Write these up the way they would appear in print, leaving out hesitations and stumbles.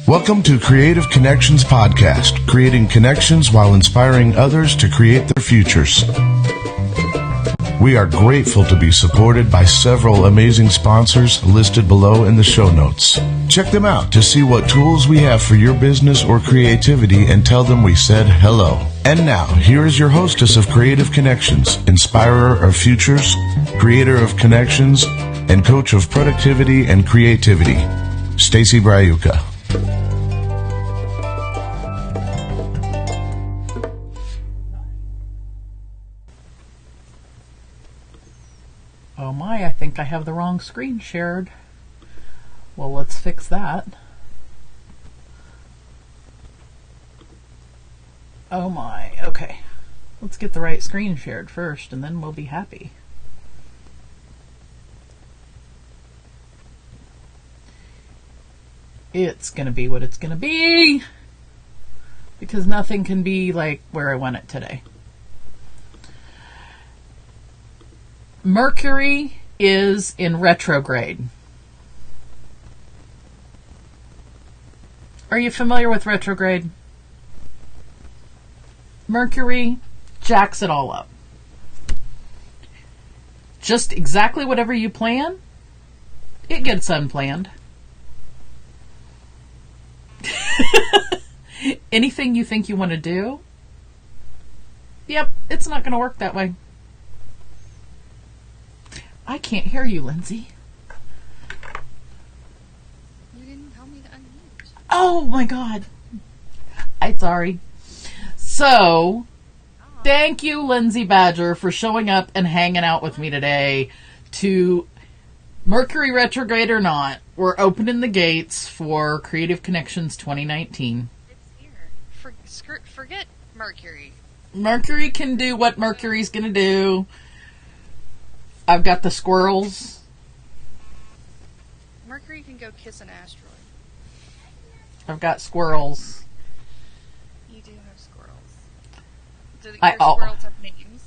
Welcome to Creative Connections Podcast, creating connections while inspiring others to create their futures. We are grateful to be supported by several amazing sponsors listed below in the show notes. Check them out to see what tools we have for your business or creativity and tell them we said hello. And now, here is your hostess of Creative Connections, inspirer of futures, creator of connections, and coach of productivity and creativity, Stacy Braiuka. Oh my, I think I have the wrong screen shared. Well, let's fix that. Oh my, okay. Let's get the right screen shared first, and then we'll be happy. It's gonna be what it's gonna be, because nothing can be like where I want it today. Mercury is in retrograde. Are you familiar with retrograde? Mercury jacks it all up. Just exactly whatever you plan, it gets unplanned. Anything you think you want to do, yep, it's not going to work that way. I can't hear you, Lindsay. You didn't tell me to unmute. Oh my God. I'm sorry. So, thank you, Lindsay Badger, for showing up and hanging out with me today. To Mercury retrograde or not, we're opening the gates for Creative Connections 2019. It's here. Forget Mercury. Mercury can do what Mercury's going to do. I've got the squirrels. Mercury can go kiss an asteroid. I've got squirrels. You do have squirrels. Do your squirrels have names?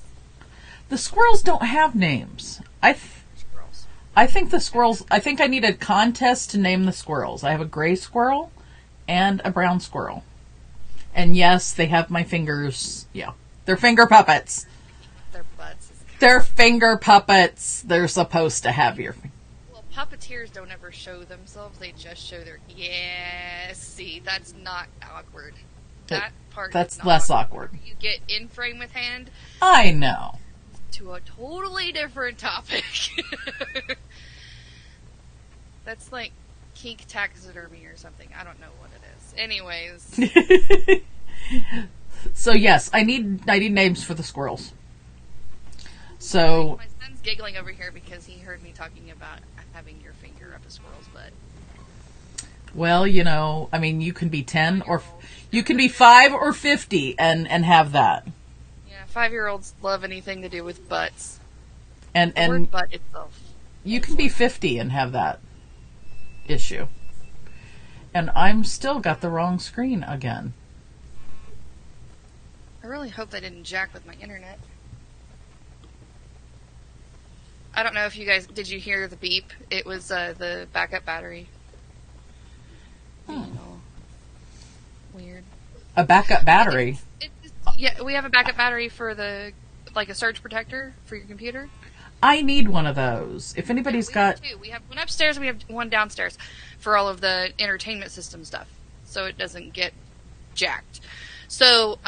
The squirrels don't have names. Squirrels. I think the squirrels, I think I need a contest to name the squirrels. I have a gray squirrel and a brown squirrel. And yes, they have my fingers. Yeah. They're finger puppets. Their butts. They're finger puppets. They're supposed to have your finger. Well, puppeteers don't ever show themselves. They just show their... Yeah, see, that's not awkward. That part That's is not less awkward. You get in frame with hand. I know. To a totally different topic. That's like geek taxidermy or something. I don't know what it is. Anyways. So yes, I need names for the squirrels. So my son's giggling over here because he heard me talking about having your finger up a squirrel's butt. well, you know, I mean, you can be 10 or you can be 5 or 50 and have that. Yeah, 5-year-olds love anything to do with butts. And The word butt itself. you can be 50 and have that issue. And I'm still got the wrong screen again. I really hope they didn't jack with my internet. I don't know if you guys... Did you hear the beep? It was the backup battery. Weird. A backup battery. Yeah, we have a backup battery for a surge protector for your computer. I need one of those. If anybody's We got... have two. We have one upstairs and we have one downstairs for all of the entertainment system stuff, so it doesn't get jacked. So,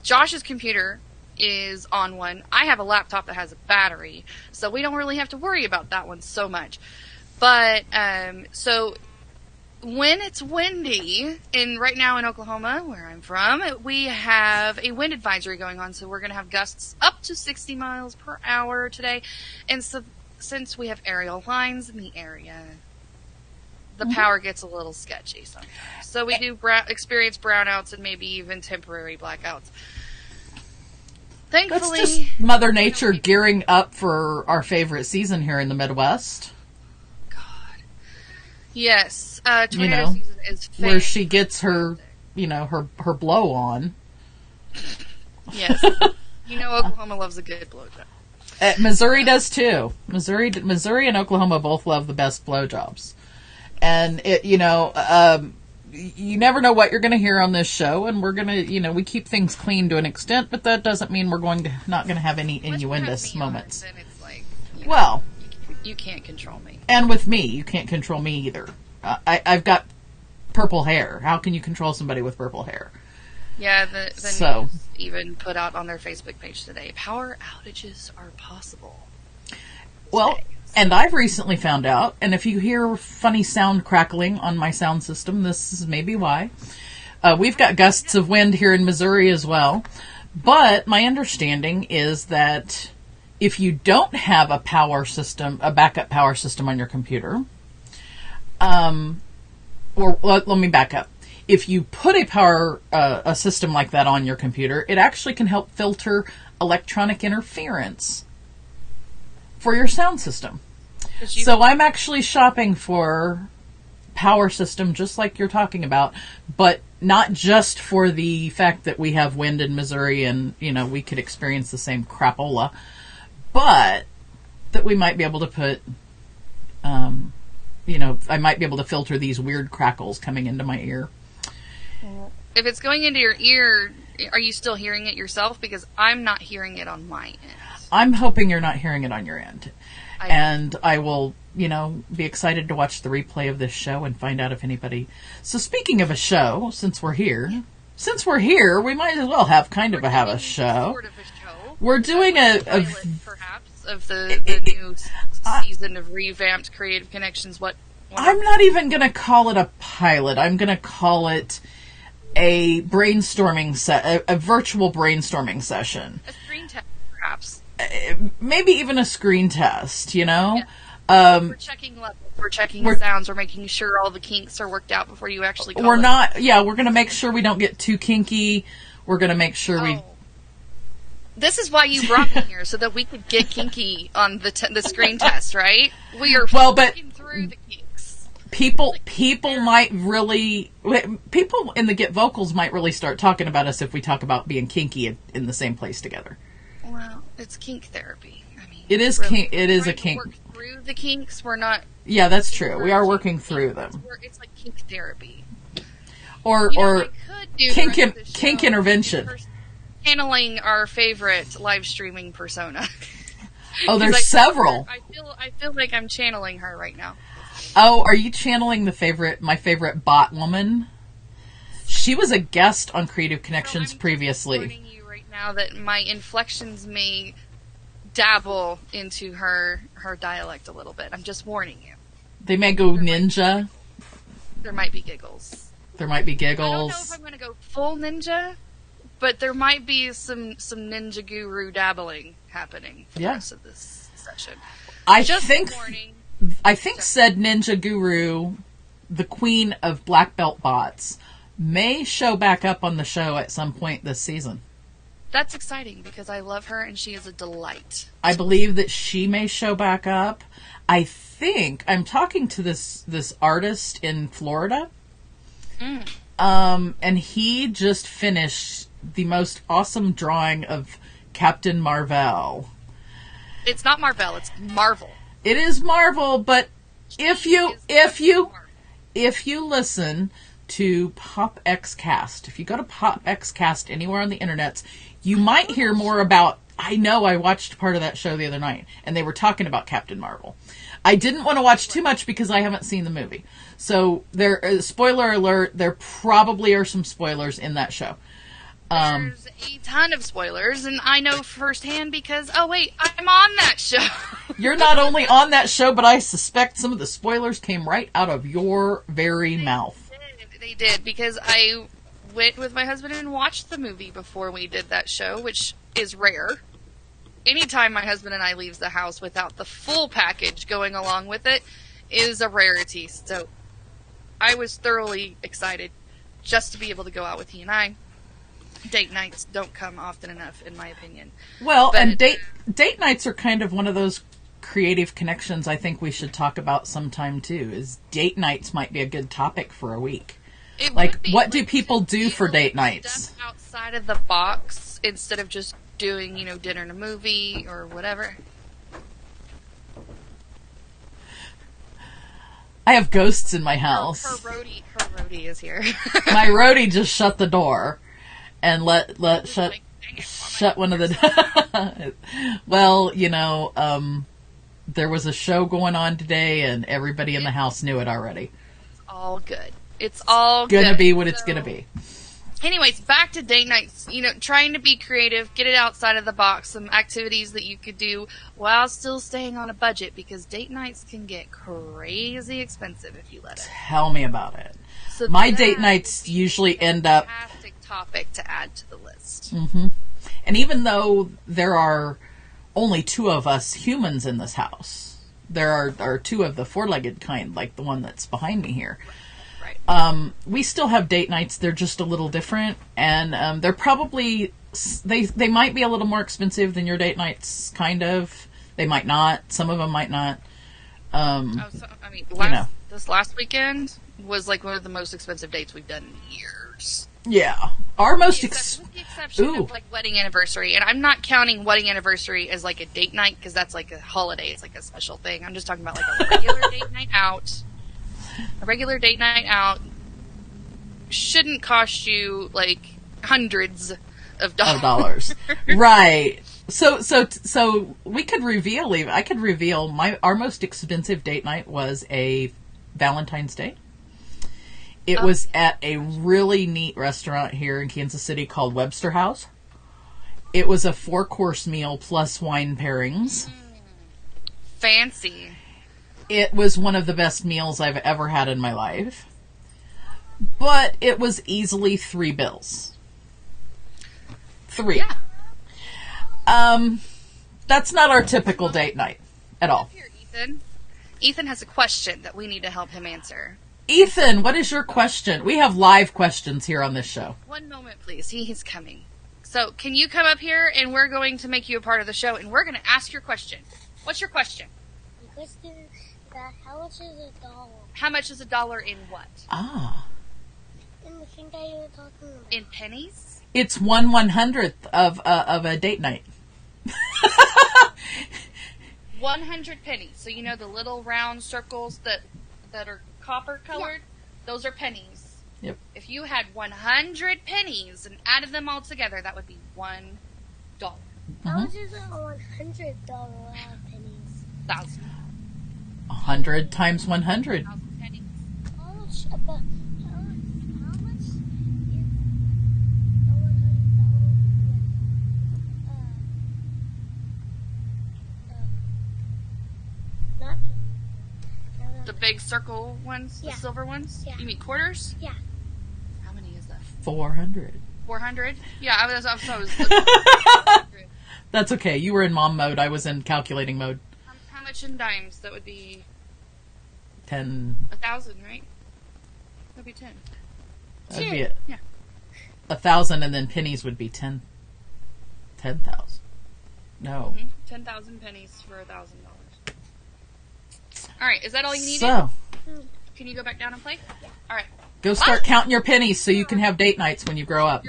Josh's computer is on one. I have a laptop that has a battery, so we don't really have to worry about that one so much. But, so when it's windy, right now in Oklahoma, where I'm from, we have a wind advisory going on, so we're going to have gusts up to 60 miles per hour today. And so, since we have aerial lines in the area, the power gets a little sketchy sometimes. So we do experience brownouts and maybe even temporary blackouts. Thankfully, That's just Mother Nature gearing up for our favorite season here in the Midwest. God. Yes. Tornado You know, season is fantastic. where she gets her, her blow on. Yes. You know Oklahoma loves a good blowjob. Missouri does too. Missouri and Oklahoma both love the best blowjobs. And you never know what you're going to hear on this show, and we're going to, we keep things clean to an extent, but that doesn't mean we're not going to have any innuendous moments. Then it's like, well, you can't control me. And with me, you can't control me either. I've got purple hair. How can you control somebody with purple hair? Yeah, the news even put out on their Facebook page today, power outages are possible. Well, and I've recently found out, and if you hear funny sound crackling on my sound system, this is maybe why. We've got gusts of wind here in Missouri as well. But my understanding is that if you don't have a backup power system on your computer, or let me back up. If you put a system like that on your computer, it actually can help filter electronic interference for your sound system. So I'm actually shopping for power system just like you're talking about, but not just for the fact that we have wind in Missouri and, we could experience the same crapola, but that we might be able to put, I might be able to filter these weird crackles coming into my ear. If it's going into your ear, are you still hearing it yourself? Because I'm not hearing it on my end. I'm hoping you're not hearing it on your end. And I will, be excited to watch the replay of this show and find out if anybody... So speaking of a show, since we're here, we might as well have a show. Sort of a show. We're doing perhaps, of the new season of revamped Creative Connections. I'm not even going to call it a pilot. I'm going to call it a brainstorming a virtual brainstorming session. A screen test, perhaps. Maybe even a screen test, Yeah. We're checking levels. We're checking sounds. We're making sure all the kinks are worked out before you actually call it. We're going to make sure we don't get too kinky. We're going to make sure This is why you brought me here, so that we could get kinky on the screen test, right? We are working through the kinks. People in the Get Vocals might really start talking about us if we talk about being kinky in the same place together. Well, it's kink therapy. I mean, it is kink. It is a kink. Work through the kinks. We're not. Yeah, that's true. We are working through them. It's like kink therapy. Or kink intervention. Channeling our favorite live streaming persona. Oh, there's several. I feel like I'm channeling her right now. Oh, are you channeling my favorite bot woman? She was a guest on Creative Connections previously. I'm warning you right now that my inflections may dabble into her dialect a little bit. I'm just warning you. They may go ninja. There might be giggles. I don't know if I'm going to go full ninja, but there might be some ninja guru dabbling happening for the rest of this session. I think said ninja guru, the queen of blackbeltbots, may show back up on the show at some point this season. That's exciting because I love her and she is a delight. I believe that she may show back up. I think I'm talking to this artist in Florida. And he just finished the most awesome drawing of Captain Marvel. It's not Marvel, it's Marvel. It is Marvel, but if you listen to PopXcast, if you go to PopXcast anywhere on the internet, you might hear more about. I know I watched part of that show the other night, and they were talking about Captain Marvel. I didn't want to watch too much because I haven't seen the movie. So spoiler alert, there probably are some spoilers in that show. There's a ton of spoilers, and I know firsthand because, I'm on that show. You're not only on that show, but I suspect some of the spoilers came right out of your very mouth. They did, because I went with my husband and watched the movie before we did that show, which is rare. Anytime my husband and I leaves the house without the full package going along with it is a rarity. So I was thoroughly excited just to be able to go out with he and I. Date nights don't come often enough, in my opinion. Well, and date nights are kind of one of those creative connections I think we should talk about sometime too. Is date nights might be a good topic for a week. What do people do for date nights? Step outside of the box instead of just doing, dinner and a movie or whatever. I have ghosts in my house. Her roadie is here. My roadie just shut the door and shut one of the. Well, there was a show going on today, and everybody in the house knew it already. It's all good. It's all gonna be what it's gonna be. Anyways, back to date nights. Trying to be creative, get it outside of the box. Some activities that you could do while still staying on a budget, because date nights can get crazy expensive if you let it. Tell me about it. So my date nights usually end up. Fantastic topic to add to the list. Mm-hmm. And even though there are only 2 of us humans in this house, there are 2 of the 4-legged kind, like the one that's behind me here. Right. We still have date nights. They're just a little different, and they're probably they might be a little more expensive than your date nights. Kind of. They might not. Some of them might not. This last weekend was like one of the most expensive dates we've done in years. Yeah, our most With the exception of like wedding anniversary, and I'm not counting wedding anniversary as like a date night because that's like a holiday. It's like a special thing. I'm just talking about like a regular date night out. A regular date night out shouldn't cost you like hundreds of dollars. Right. So we could reveal. I could reveal our most expensive date night was a Valentine's Day. It was at a really neat restaurant here in Kansas City called Webster House. It was a 4-course meal plus wine pairings. Fancy. It was one of the best meals I've ever had in my life. But it was easily $3 bills. 3. Yeah. That's not our typical date night at all. Here, Ethan. Ethan has a question that we need to help him answer. Ethan, what is your question? We have live questions here on this show. One moment, please. He's coming. So, can you come up here, and we're going to make you a part of the show, and we're going to ask your question. What's your question? The question is that how much is $1? How much is $1 in what? In the thing that you were talking about. In pennies? It's 1/100th of a date night. 100 pennies. So you know the little round circles that are copper colored? Yeah. Those are pennies. Yep. If you had 100 pennies and added them all together, that would be $1. How much is $100 pennies? 1,000. 100 times 100. 1,000 pennies. How much is $100? Not pennies. The big circle ones? Yeah. The silver ones? Yeah. You mean quarters? Yeah. How many is that? 400. 400? Yeah, I was That's okay. You were in mom mode. I was in calculating mode. How much in dimes? That would be 10. 1,000, right? That'd be 10. That'd be it. Yeah. 1,000, and then pennies would be 10. 10,000. No. 10,000 pennies for $1,000. All right, is that all you needed? So, Can you go back down and play? Yeah. All right. go start counting your pennies so you can have date nights when you grow up.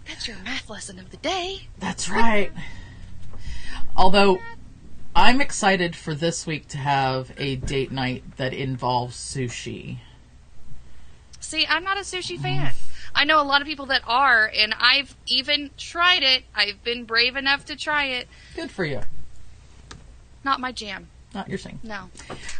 That's your math lesson of the day. That's right. Although, I'm excited for this week to have a date night that involves sushi. See, I'm not a sushi fan. I know a lot of people that are, and I've even tried it. I've been brave enough to try it. Good for you. Not my jam. Not your thing. No.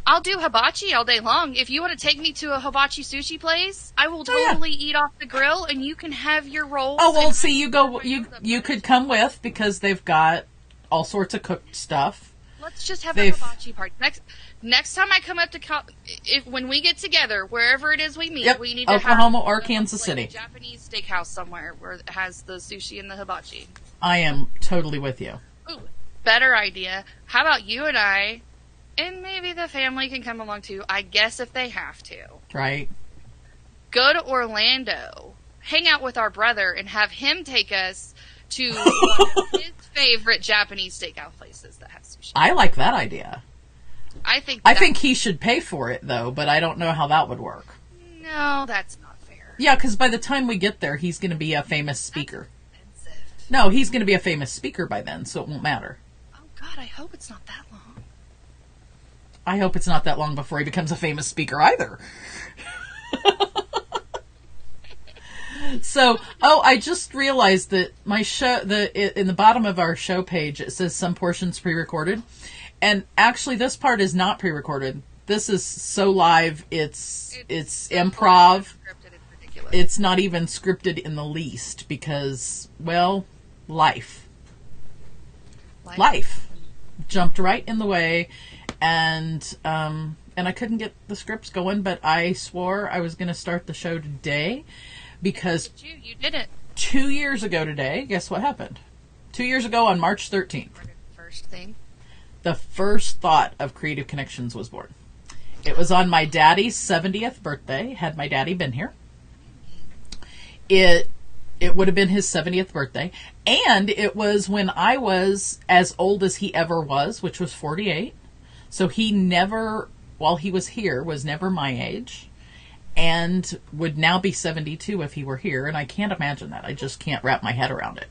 I'll do hibachi all day long. If you want to take me to a hibachi sushi place, I will totally eat off the grill, and you can have your rolls. Oh, well, see, you could come with, because they've got all sorts of cooked stuff. Let's just have a hibachi party. Next time I come up to when we get together, wherever it is we meet, we need to Oklahoma have or Kansas City. A Japanese steakhouse somewhere where it has the sushi and the hibachi. I am totally with you. Ooh, better idea. How about you and I, and maybe the family can come along too, I guess if they have to. Right. Go to Orlando, hang out with our brother, and have him take us to one of his favorite Japanese steakhouse places that has sushi. I like that idea. I think he should pay for it, though, but I don't know how that would work. No, that's not fair. Yeah, because by the time we get there, he's going to be a famous speaker. That's expensive. No, he's going to be a famous speaker by then, so it won't matter. Oh, God, I hope it's not that long. I hope it's not that long before he becomes a famous speaker either. So, I just realized that my show, in the bottom of our show page, it says some portions pre-recorded. And actually, this part is not pre-recorded. This is so live, it's improv. It's not even scripted in the least because, well, life. Jumped right in the way, and I couldn't get the scripts going, but I swore I was going to start the show today because you did it 2 years ago today. Guess what happened? 2 years ago on March 13th. First thing. The first thought of Creative Connections was born. It was on my daddy's 70th birthday. Had my daddy been here, it would have been his 70th birthday. And it was when I was as old as he ever was, which was 48. So he never, while he was here, was never my age. And would now be 72 if he were here. And I can't imagine that. I just can't wrap my head around it.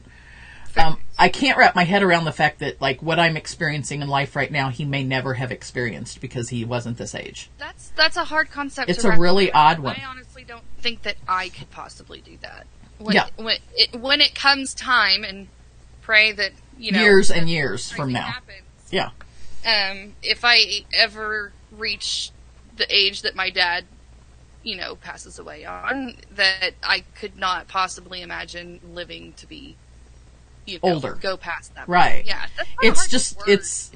I can't wrap my head around the fact that, like, what I'm experiencing in life right now, he may never have experienced because he wasn't this age. That's a hard concept. It's a really odd one. I honestly don't think that I could possibly do that. When it comes time, and pray that, years and years from now. Happens. Yeah. If I ever reach the age that my dad, passes away on, that I could not possibly imagine living to be older, go past that. Right. Point. Yeah. It's just, it's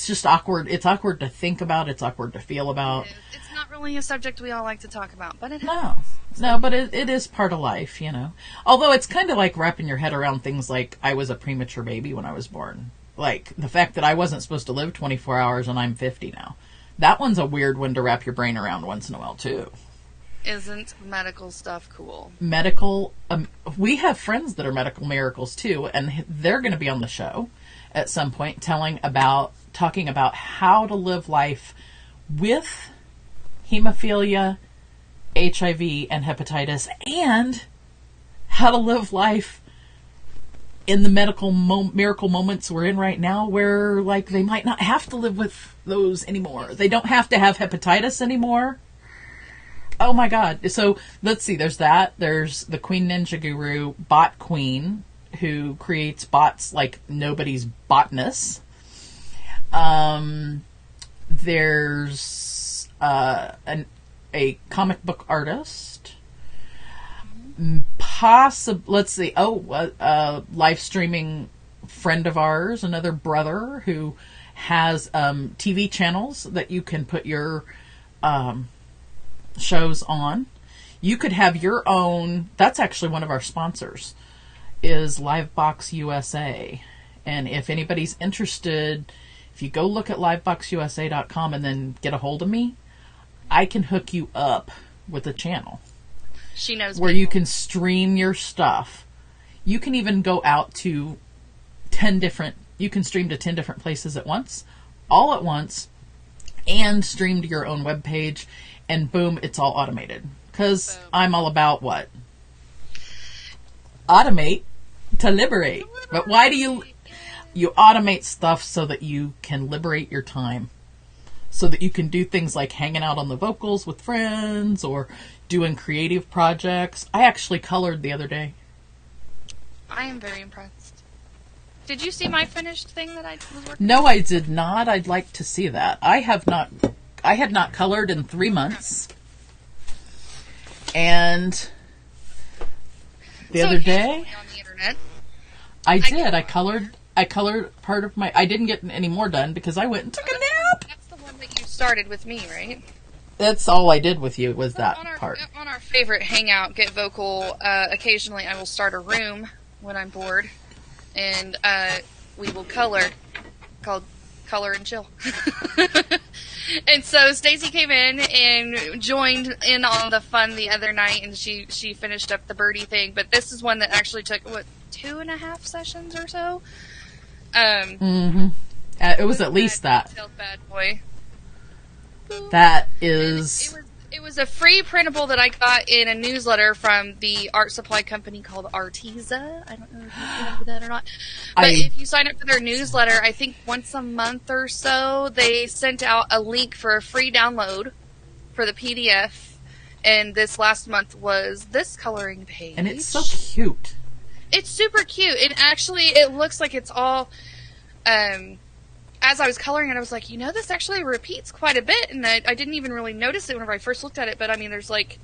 just awkward. It's awkward to think about. It's awkward to feel about. It's not really a subject we all like to talk about, but it No, but it is part of life, Although it's kind of like wrapping your head around things like I was a premature baby when I was born. Like the fact that I wasn't supposed to live 24 hours and I'm 50 now. That one's a weird one to wrap your brain around once in a while, too. Isn't medical stuff cool? We have friends that are medical miracles, too, and they're going to be on the show at some point talking about how to live life with hemophilia, HIV, and hepatitis, and how to live life in the medical miracle moments we're in right now where, like, they might not have to live with those anymore. They don't have to have hepatitis anymore. Oh my God. So let's see. There's that. There's the Queen Ninja Guru, Bot Queen, who creates bots like nobody's botness. There's a comic book artist. Let's see. Live streaming friend of ours, another brother who has TV channels that you can put your shows on. You could have your own. That's actually one of our sponsors, is Livebox USA. And if anybody's interested, if you go look at liveboxusa.com and then get a hold of me, I can hook you up with a channel. She knows where you can stream your stuff. You can even go out to 10 different. You can stream to 10 different places at once, all at once, and stream to your own webpage. And boom, it's all automated. Because I'm all about what? Automate to liberate. But why do you automate stuff so that you can liberate your time? So that you can do things like hanging out on the vocals with friends or doing creative projects. I actually colored the other day. I am very impressed. Did you see my finished thing that I was working on? No, I did not. I'd like to see that. I had not colored in 3 months. And the other day, on the internet, I did. I colored part of my. I didn't get any more done because I went and took a nap. That's the one that you started with me, right? That's all I did with you was that part. On our favorite hangout, Get Vocal, occasionally I will start a room when I'm bored, and we will color, called Color and Chill. And so Stacy came in and joined in on the fun the other night, and she finished up the birdie thing. But this is one that actually took, 2.5 sessions or so? It was at least that. Bad boy. That is It was a free printable that I got in a newsletter from the art supply company called Arteza. I don't know if you remember that or not. But if you sign up for their newsletter, I think once a month or so, they sent out a link for a free download for the PDF. And this last month was this coloring page. And it's so cute. It's super cute. And actually, it looks like it's all... as I was coloring it, I was like, this actually repeats quite a bit, and I didn't even really notice it whenever I first looked at it, but I mean, there's like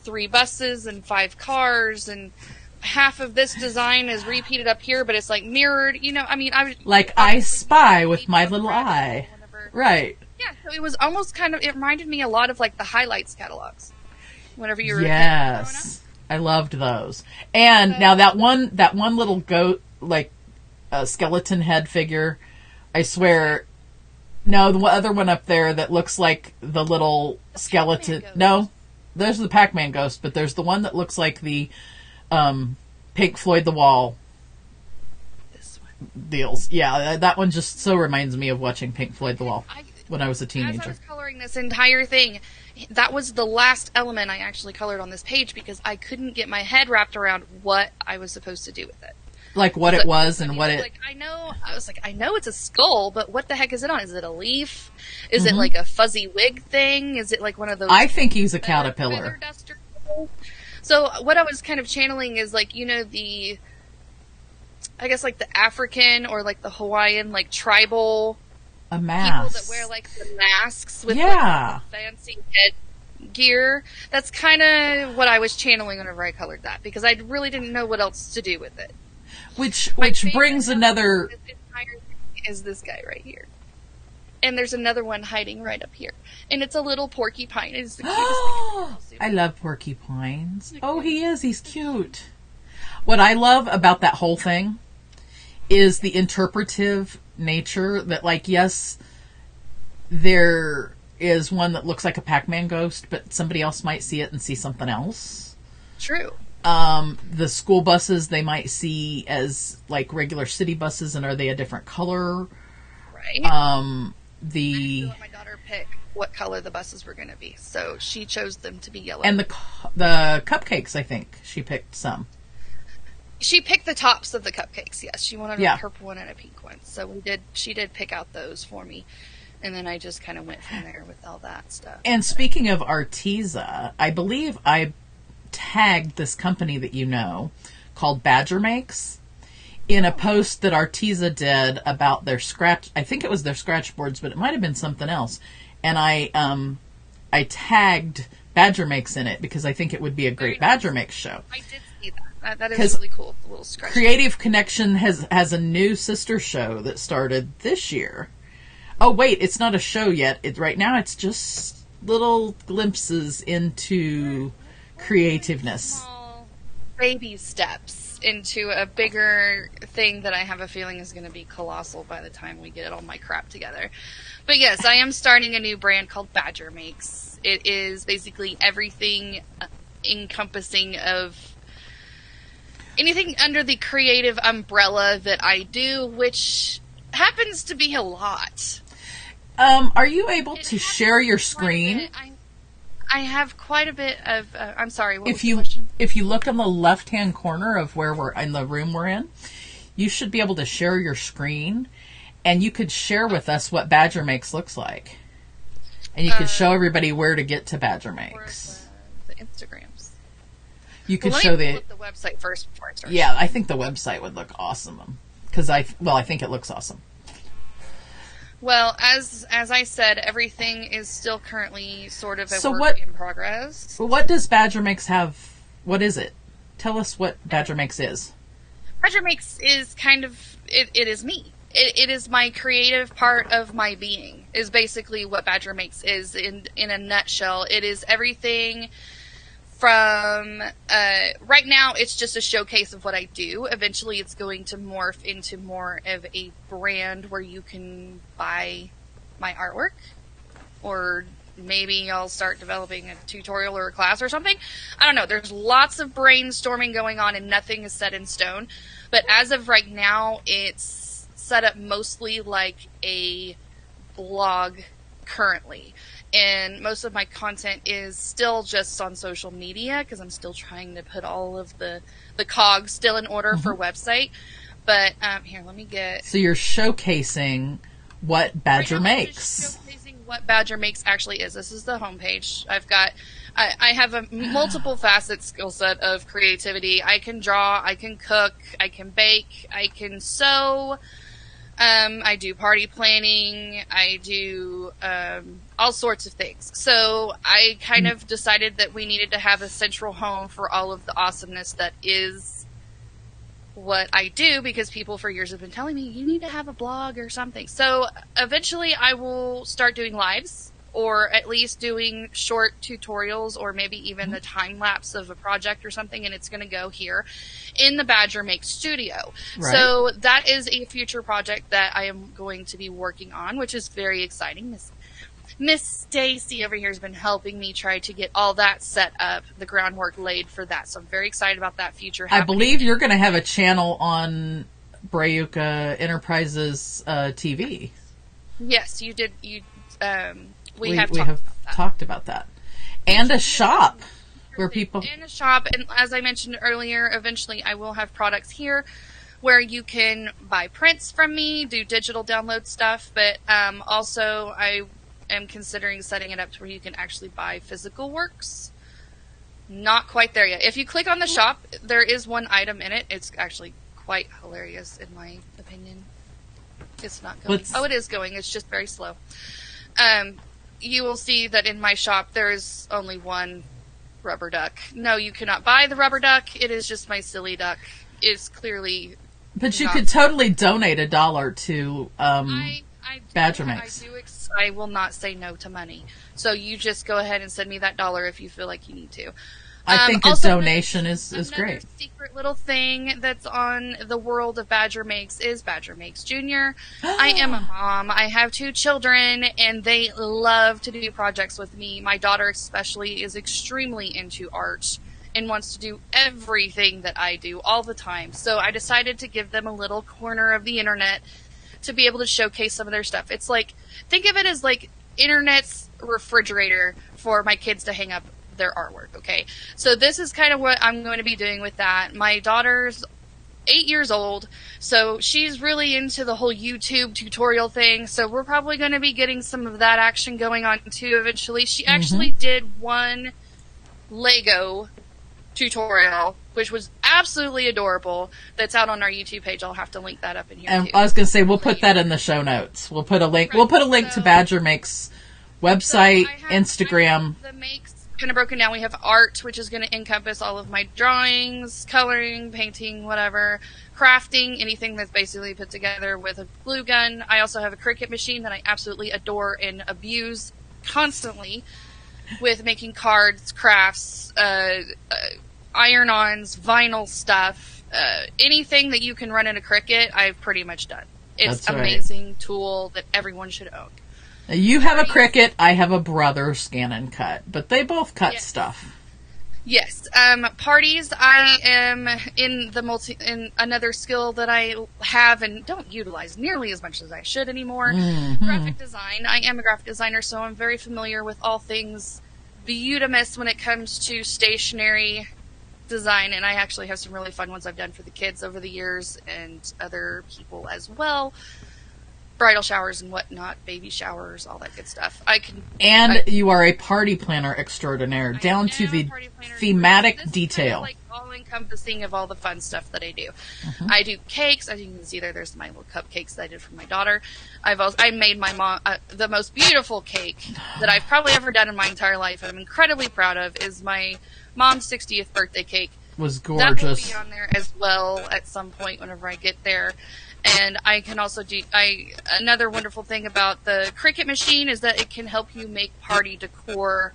3 buses and 5 cars, and half of this design is repeated up here, but it's like mirrored, I spy with my little eye. Right. Yeah, so it was almost it reminded me a lot of like the highlights catalogs. Whenever you were Yes. I loved those. And now that one little goat, like a skeleton head figure, I swear, no, the other one up there that looks like the little skeleton. No, there's the Pac-Man ghost, but there's the one that looks like the Pink Floyd The Wall this one. deals. Yeah, that one just so reminds me of watching Pink Floyd The Wall when I was a teenager. As I was coloring this entire thing, that was the last element I actually colored on this page because I couldn't get my head wrapped around what I was supposed to do with it. Like what it was and what it... Like, I know it's a skull, but what the heck is it on? Is it a leaf? Is it like a fuzzy wig thing? Is it like one of those... I think he's a caterpillar. So what I was kind of channeling is like, the... I guess like the African or like the Hawaiian, like tribal... A mask. People that wear like the masks with like, the fancy headgear. That's kind of what I was channeling whenever I colored that because I really didn't know what else to do with it. Which brings another... This entire thing is this guy right here. And there's another one hiding right up here. And it's a little porcupine. It's the cutest thing. I love porcupines. Oh, he is. He's cute. What I love about that whole thing is the interpretive nature that, like, yes, there is one that looks like a Pac-Man ghost, but somebody else might see it and see something else. True. The school buses they might see as like regular city buses, and are they a different color? Right. I let my daughter pick what color the buses were going to be, so she chose them to be yellow. And the cupcakes, I think she picked some. She picked the tops of the cupcakes. Yes, she wanted a purple one and a pink one. So she did pick out those for me, and then I just kind of went from there with all that stuff. And speaking of Arteza, I believe I tagged this company that called BadgerMakes in a post that Arteza did about their scratch. I think it was their scratch boards, but it might have been something else. And I tagged BadgerMakes in it because I think it would be a great BadgerMakes show. I did see that. That is really cool. The little scratch. Cre8tiv Connection has a new sister show that started this year. Oh wait, it's not a show yet. Right now it's just little glimpses into creativeness. Small baby steps into a bigger thing that I have a feeling is going to be colossal by the time we get all my crap together. But yes, I am starting a new brand called BadgerMakes. It is basically everything encompassing of anything under the creative umbrella that I do, which happens to be a lot. Are you able to share your screen? I have quite a bit of... I'm sorry, what was the question? If you look on the left-hand corner of where we're in the room we're in, you should be able to share your screen, and you could share with us what BadgerMakes looks like. And you could show everybody where to get to BadgerMakes. The Instagrams. You could show the website first before I start. Yeah, I think the website would look awesome. Because I think it looks awesome. Well, as I said, everything is still currently sort of a work in progress. What does BadgerMakes have? What is it? Tell us what BadgerMakes is. BadgerMakes is kind of it is me. It is my creative part of my being. Is basically what BadgerMakes is in a nutshell. It is everything from right now it's just a showcase of what I do. Eventually it's going to morph into more of a brand where you can buy my artwork, or maybe I'll start developing a tutorial or a class or something. I don't know. There's lots of brainstorming going on and nothing is set in stone. But as of right now, it's set up mostly like a blog currently. and most of my content is still just on social media because I'm still trying to put all of the cogs still in order for website. But here, let me get. So you're showcasing what Badger right now, I'm makes. just showcasing what BadgerMakes actually is. This is the homepage. I have a multiple facet skill set of creativity. I can draw, I can cook, I can bake, I can sew. I do party planning. I do all sorts of things. So I kind of decided that we needed to have a central home for all of the awesomeness that is what I do, because people for years have been telling me, you need to have a blog or something. So eventually I will start doing lives, or at least doing short tutorials, or maybe even the time lapse of a project or something, and it's going to go here in the BadgerMakes studio. Right. So that is a future project that I am going to be working on, which is very exciting. Miss Stacy over here has been helping me try to get all that set up, the groundwork laid for that. So I'm very excited about that future happening. I believe you're going to have a channel on Brainstorming Enterprises TV. Yes, you did. We have talked about that. And a shop where people... In a shop, and as I mentioned earlier, eventually I will have products here where you can buy prints from me, do digital download stuff, but also I am considering setting it up to where you can actually buy physical works. Not quite there yet. If you click on the shop, there is one item in it. It's actually quite hilarious in my opinion. It's not going. Oh, it is going. It's just very slow. You will see that in my shop there's only one rubber duck. No, you cannot buy the rubber duck. It is just my silly duck. It's clearly. But you could totally donate $1 to BadgerMakes. I will not say no to money. So you just go ahead and send me that $1 if you feel like you need to. I think a donation is great. Secret little thing that's on the world of BadgerMakes is BadgerMakes Jr. I am a mom. I have 2 children, and they love to do projects with me. My daughter especially is extremely into art and wants to do everything that I do all the time. So I decided to give them a little corner of the internet to be able to showcase some of their stuff. It's like, think of it as like internet's refrigerator for my kids to hang up their artwork, okay? So this is kind of what I'm going to be doing with that. My daughter's 8 years old, so she's really into the whole YouTube tutorial thing, so we're probably going to be getting some of that action going on too eventually. She actually did one Lego tutorial, which was absolutely adorable, that's out on our YouTube page. I'll have to link that up in here and too. I was going to say, we'll put that in the show notes. We'll put a link. Right. We'll put a link to BadgerMakes website, Instagram. The makes kind of broken down. We have art, which is going to encompass all of my drawings, coloring, painting, whatever, crafting, anything that's basically put together with a glue gun. I also have a Cricut machine that I absolutely adore and abuse constantly with making cards, crafts, iron-ons, vinyl stuff, anything that you can run in a Cricut, I've pretty much done. It's an amazing tool that everyone should own. You have a Cricut, I have a brother Scan and Cut, but they both cut stuff. Yes. Parties, I am in another skill that I have and don't utilize nearly as much as I should anymore. Graphic design. I am a graphic designer, so I'm very familiar with all things beautimous when it comes to stationery design, and I actually have some really fun ones I've done for the kids over the years and other people as well. Bridal showers and whatnot, baby showers, all that good stuff. You are a party planner extraordinaire, down to the thematic detail. Kind of like all-encompassing of all the fun stuff that I do. I do cakes. As you can see there, there's my little cupcakes that I did for my daughter. I made my mom the most beautiful cake that I've probably ever done in my entire life, and I'm incredibly proud of, is my mom's 60th birthday cake. Was gorgeous. That will be on there as well at some point whenever I get there. And I can also do, another wonderful thing about the Cricut machine is that it can help you make party decor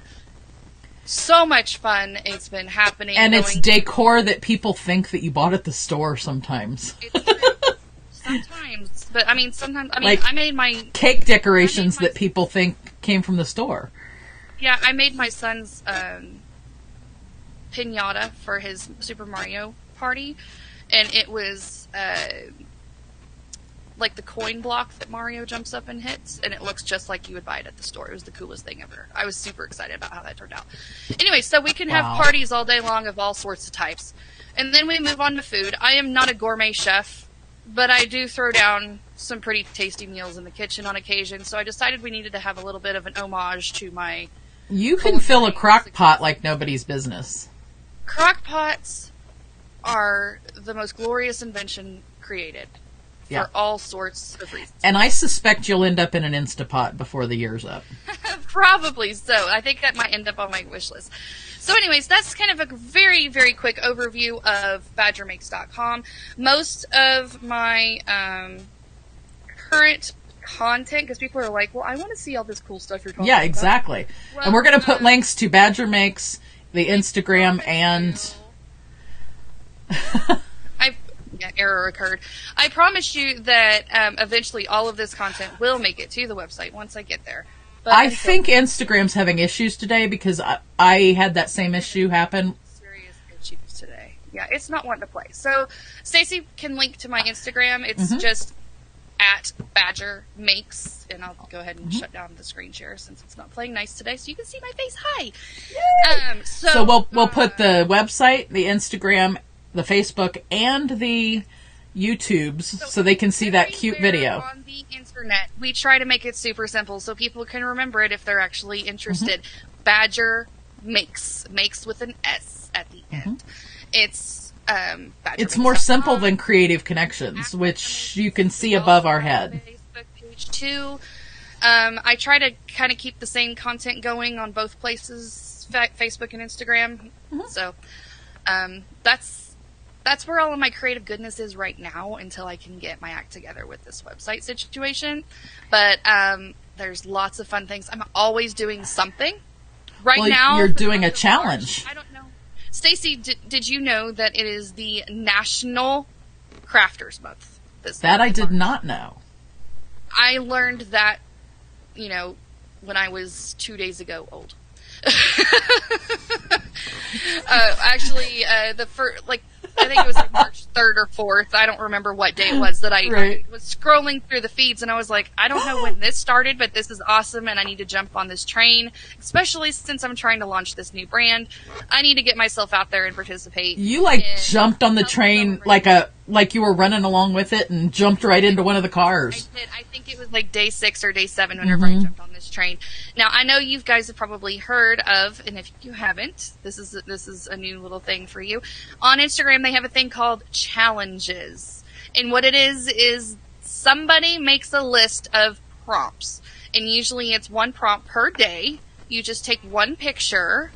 so much fun. It's been happening. And it's decor that people think that you bought at the store sometimes. Sometimes. But, sometimes, like I made my... cake decorations that people think came from the store. Yeah, I made my son's piñata for his Super Mario party. And it was... like the coin block that Mario jumps up and hits, and it looks just like you would buy it at the store. It was the coolest thing ever. I was super excited about how that turned out. Anyway, so we can have parties all day long of all sorts of types. And then we move on to food. I am not a gourmet chef, but I do throw down some pretty tasty meals in the kitchen on occasion, so I decided we needed to have a little bit of an homage to my... You can fill a crock pot like nobody's business. Crock pots are the most glorious invention created for all sorts of reasons. And I suspect you'll end up in an Instapot before the year's up. Probably so. I think that might end up on my wish list. So anyways, that's kind of a very, very quick overview of BadgerMakes.com. Most of my current content, because people are like, well, I want to see all this cool stuff you're talking about. Yeah, exactly. Well, and we're going to put links to BadgerMakes, the Instagram, and... error occurred. I promise you that eventually all of this content will make it to the website once I get there. But I think Instagram's having issues today because I had that same issue happen. Serious issues today. Yeah, it's not wanting to play. So Stacy can link to my Instagram. It's just at BadgerMakes, and I'll go ahead and shut down the screen share since it's not playing nice today, so you can see my face. Hi. So we'll put the website, the Instagram, the Facebook, and the YouTubes so they can see that cute video. On the internet, we try to make it super simple so people can remember it if they're actually interested. BadgerMakes, makes with an S at the end. It's it's more simple than Cre8tiv Connections, which you can see above our head. Facebook page too. I try to kind of keep the same content going on both places, Facebook and Instagram. So that's where all of my creative goodness is right now until I can get my act together with this website situation. But there's lots of fun things. I'm always doing something. Right now, you're doing a challenge. I don't know. Stacy, did you know that it is the National Crafters Month? That I did not know. I learned that, when I was 2 days ago old. Actually, I think it was like March 3rd or 4th. I don't remember what day it was that I was scrolling through the feeds, and I was like, I don't know when this started, but this is awesome, and I need to jump on this train, especially since I'm trying to launch this new brand. I need to get myself out there and participate. You jumped on the train like you were running along with it and jumped right into one of the cars. I did. I think it was like day 6 or day 7 whenever I jumped on this train. Now, I know you guys have probably heard of, and if you haven't, this is a new little thing for you. On Instagram, they have a thing called challenges. And what it is somebody makes a list of prompts. And usually it's one prompt per day. You just take one picture.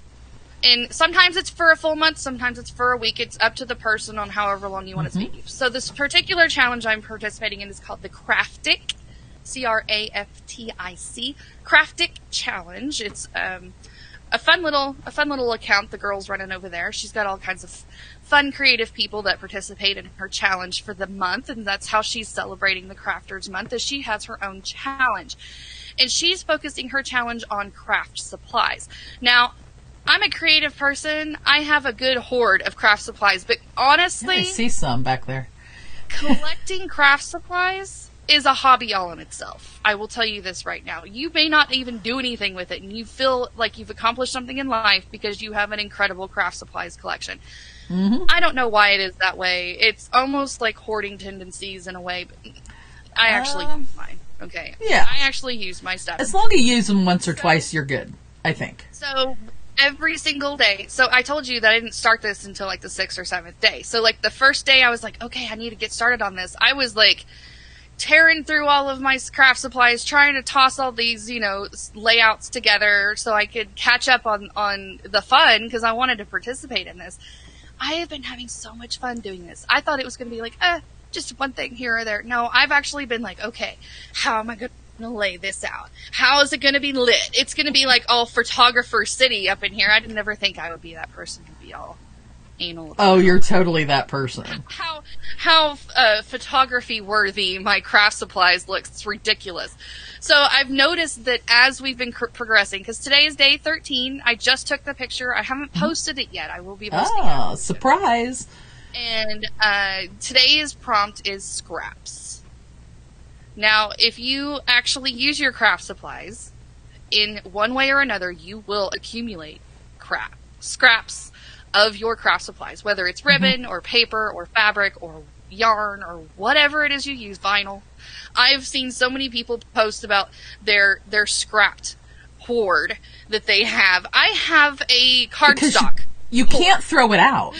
And sometimes it's for a full month, sometimes it's for a week. It's up to the person on however long you want to speak. So this particular challenge I'm participating in is called the Craftic, Craftic, Craftic Challenge. It's a fun little account the girl's running over there. She's got all kinds of fun, creative people that participate in her challenge for the month, and that's how she's celebrating the Crafters Month, is she has her own challenge. And she's focusing her challenge on craft supplies. Now, I'm a creative person. I have a good hoard of craft supplies, but honestly... I see some back there. Collecting craft supplies is a hobby all in itself. I will tell you this right now. You may not even do anything with it, and you feel like you've accomplished something in life because you have an incredible craft supplies collection. I don't know why it is that way. It's almost like hoarding tendencies in a way, but I actually use mine. Okay. Yeah. I actually use my stuff. As long as you use them once or twice, you're good, I think. So every single day. So I told you that I didn't start this until like the 6th or 7th day. So like the first day I was like, okay, I need to get started on this. I was like tearing through all of my craft supplies, trying to toss all these, layouts together so I could catch up on the fun because I wanted to participate in this. I have been having so much fun doing this. I thought it was going to be like, just one thing here or there. No, I've actually been like, okay, how am I going to lay this out? How is it going to be lit? It's going to be like all photographer city up in here. I did never think I would be that person to be all anal. Oh, you're totally that person. How photography worthy my craft supplies looks. It's ridiculous. So I've noticed that as we've been progressing, because today is day 13, I just took the picture. I haven't posted it yet. I will be posting it. Oh, surprise. And today's prompt is scraps. Now, if you actually use your craft supplies in one way or another, you will accumulate scraps of your craft supplies, whether it's ribbon or paper or fabric or yarn or whatever it is you use, vinyl. I've seen so many people post about their scrapped hoard that they have. I have a cardstock. You can't throw it out.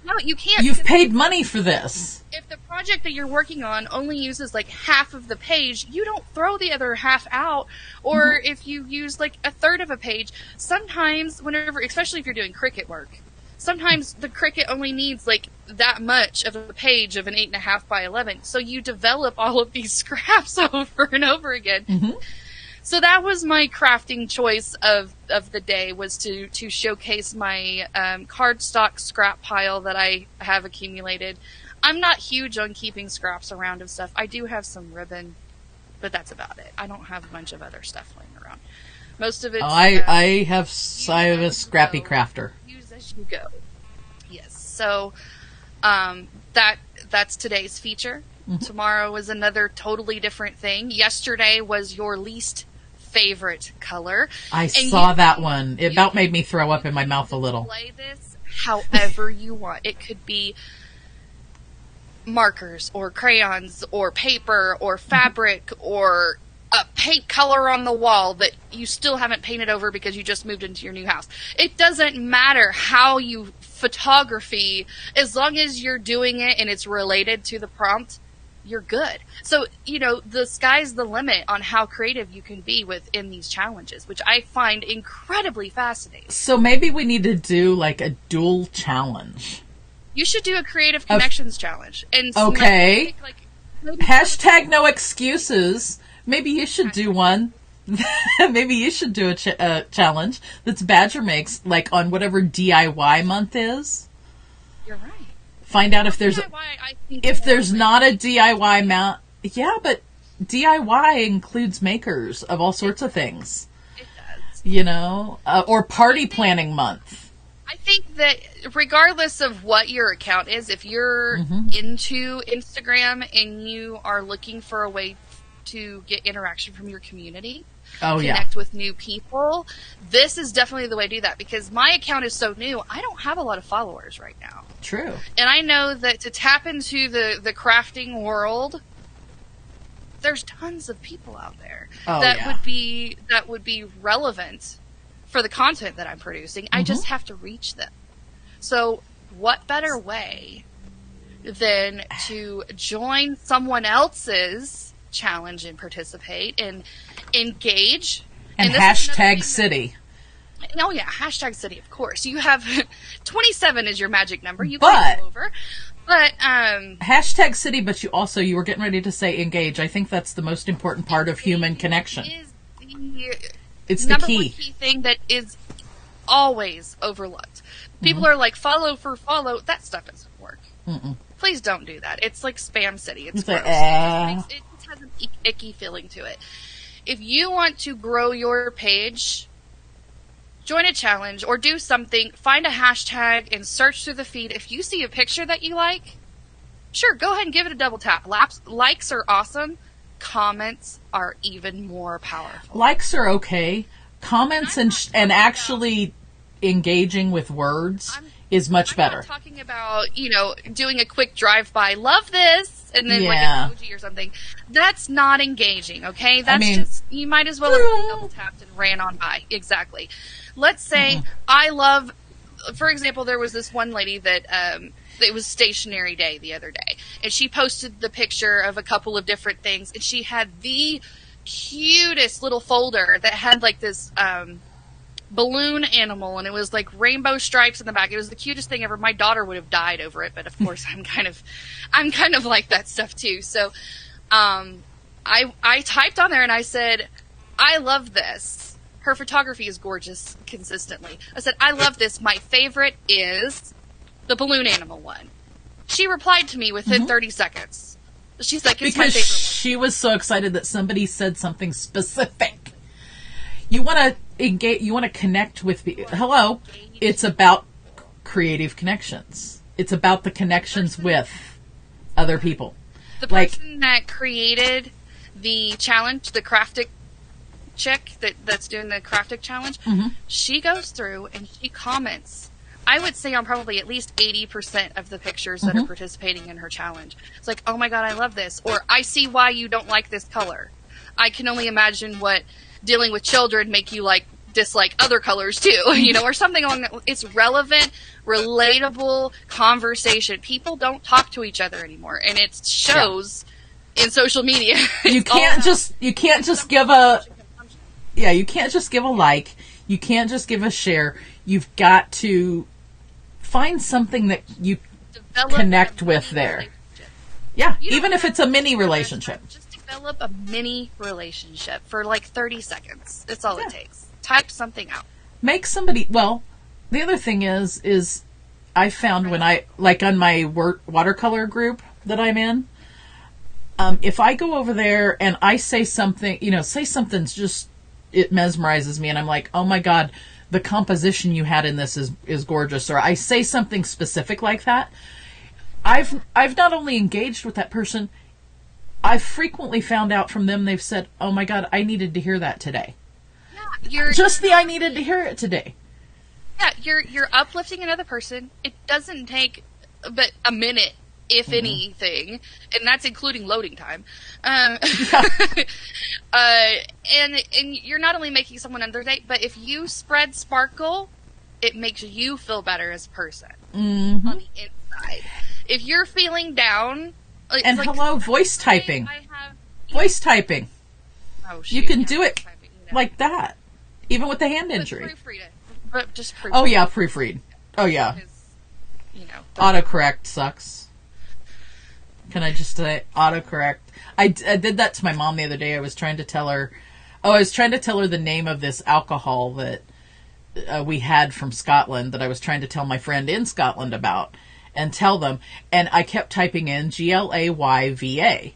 No, you can't. You've paid money for this. If the project that you're working on only uses like half of the page, you don't throw the other half out. Or if you use like a third of a page, sometimes whenever, especially if you're doing Cricut work, sometimes the Cricut only needs like that much of a page of an 8.5 by 11. So you develop all of these scraps over and over again. So that was my crafting choice of the day, was to showcase my cardstock scrap pile that I have accumulated. I'm not huge on keeping scraps around of stuff. I do have some ribbon, but that's about it. I don't have a bunch of other stuff laying around. Most of it's... I have a scrappy crafter. Use as you go. Yes. So that's today's feature. Tomorrow is another totally different thing. Yesterday was your least favorite color. I saw that one. It about made me throw up in my mouth a little. Play this however you want. It could be markers or crayons or paper or fabric or a paint color on the wall that you still haven't painted over because you just moved into your new house. It doesn't matter how you photography, as long as you're doing it and it's related to the prompt, you're good. So, the sky's the limit on how creative you can be within these challenges, which I find incredibly fascinating. So maybe we need to do like a dual challenge. You should do a creative connections challenge. And okay. Hashtag no excuses. Maybe you should do one. Maybe you should do a challenge that's BadgerMakes, like on whatever DIY month is. You're right. Find out if there's not a DIY month. Yeah, but DIY includes makers of all sorts of things. It does. Or party planning month. I think that regardless of what your account is, if you're into Instagram and you are looking for a way to get interaction from your community, connect with new people, this is definitely the way to do that, because my account is so new, I don't have a lot of followers right now. True. And I know that to tap into the crafting world, there's tons of people out there would be relevant for the content that I'm producing. I just have to reach them. So what better way than to join someone else's challenge and participate and engage. And hashtag city. Oh yeah, hashtag city, of course. You have 27 is your magic number. You can go over. But hashtag city, but you were getting ready to say engage. I think that's the most important part of human connection. It's the number key. One key thing that is always overlooked. People are like, follow for follow. That stuff doesn't work. Please don't do that. It's like spam city. It's gross. It has an icky feeling to it. If you want to grow your page, join a challenge or do something, find a hashtag and search through the feed. If you see a picture that you like, sure, go ahead and give it a double tap. Likes are awesome. Comments are even more powerful. Likes are okay. Comments and actually engaging with words is much better. I'm not talking about, doing a quick drive-by, love this, and then like an emoji or something. That's not engaging, okay? That's just, you might as well have double tapped and ran on by. Exactly. Let's say I love, for example, there was this one lady that, it was stationery day the other day, and she posted the picture of a couple of different things, and she had the cutest little folder that had like this, balloon animal, and it was like rainbow stripes in the back. It was the cutest thing ever. My daughter would have died over it, but of course I'm kind of like that stuff too. So I typed on there and I said, I love this. Her photography is gorgeous consistently. I said, I love this. My favorite is the balloon animal one. She replied to me within 30 seconds. She's like, it's my favorite one. She was so excited that somebody said something specific. You want to engage, you want to connect with people. Hello. It's about creative connections. It's about the connections with other people. The person that created the challenge, the craftic chick that's doing the craftic challenge, she goes through and she comments. I would say on probably at least 80% of the pictures that are participating in her challenge. It's like, oh my god, I love this. Or, I see why you don't like this color. I can only imagine what dealing with children make you dislike other colors too, or something along that. It's relevant, relatable conversation. People don't talk to each other anymore, and it shows in social media. You can't just give a you can't just give a like. You can't just give a share. You've got to find something that you connect with there. Yeah, even if it's a mini relationship. Just develop a mini relationship for 30 seconds. That's all it takes. Type something out. Make somebody, well, the other thing is I found when I, on my watercolor group that I'm in, if I go over there and I say something, say something's just, it mesmerizes me and I'm like, oh my god, the composition you had in this is gorgeous, or I say something specific like that, I've not only engaged with that person, I've frequently found out from them, they've said, oh my god, I needed to hear that today. Yeah, I needed to hear it today. Yeah, you're uplifting another person. It doesn't take but a minute, if anything, and that's including loading time. And you're not only making someone another day, but if you spread sparkle, it makes you feel better as a person on the inside. If you're feeling down, and hello, voice typing. Voice typing. Oh, you can do it like that, even with the hand injury. Proofread it. But just proofread. Oh yeah, proofread. Oh yeah. Autocorrect sucks. Can I just say autocorrect? I did that to my mom the other day. I was trying to tell her the name of this alcohol that we had from Scotland that I was trying to tell my friend in Scotland about and tell them. And I kept typing in Glayva.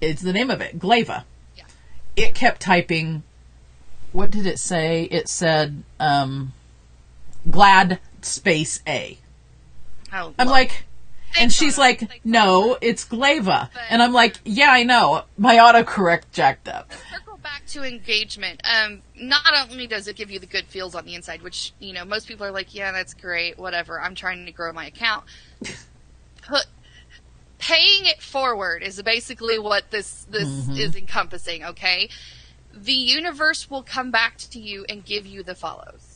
It's the name of it, Glaiva. Yeah. It kept typing, what did it say? It said, glad space A. Oh, I'm like, and she's like, no, it's Glaiva. And I'm like, yeah, I know. My autocorrect jacked up. Circle back to engagement. Not only does it give you the good feels on the inside, which, most people are like, yeah, that's great, whatever, I'm trying to grow my account. Paying it forward is basically what this is encompassing, okay? The universe will come back to you and give you the follows.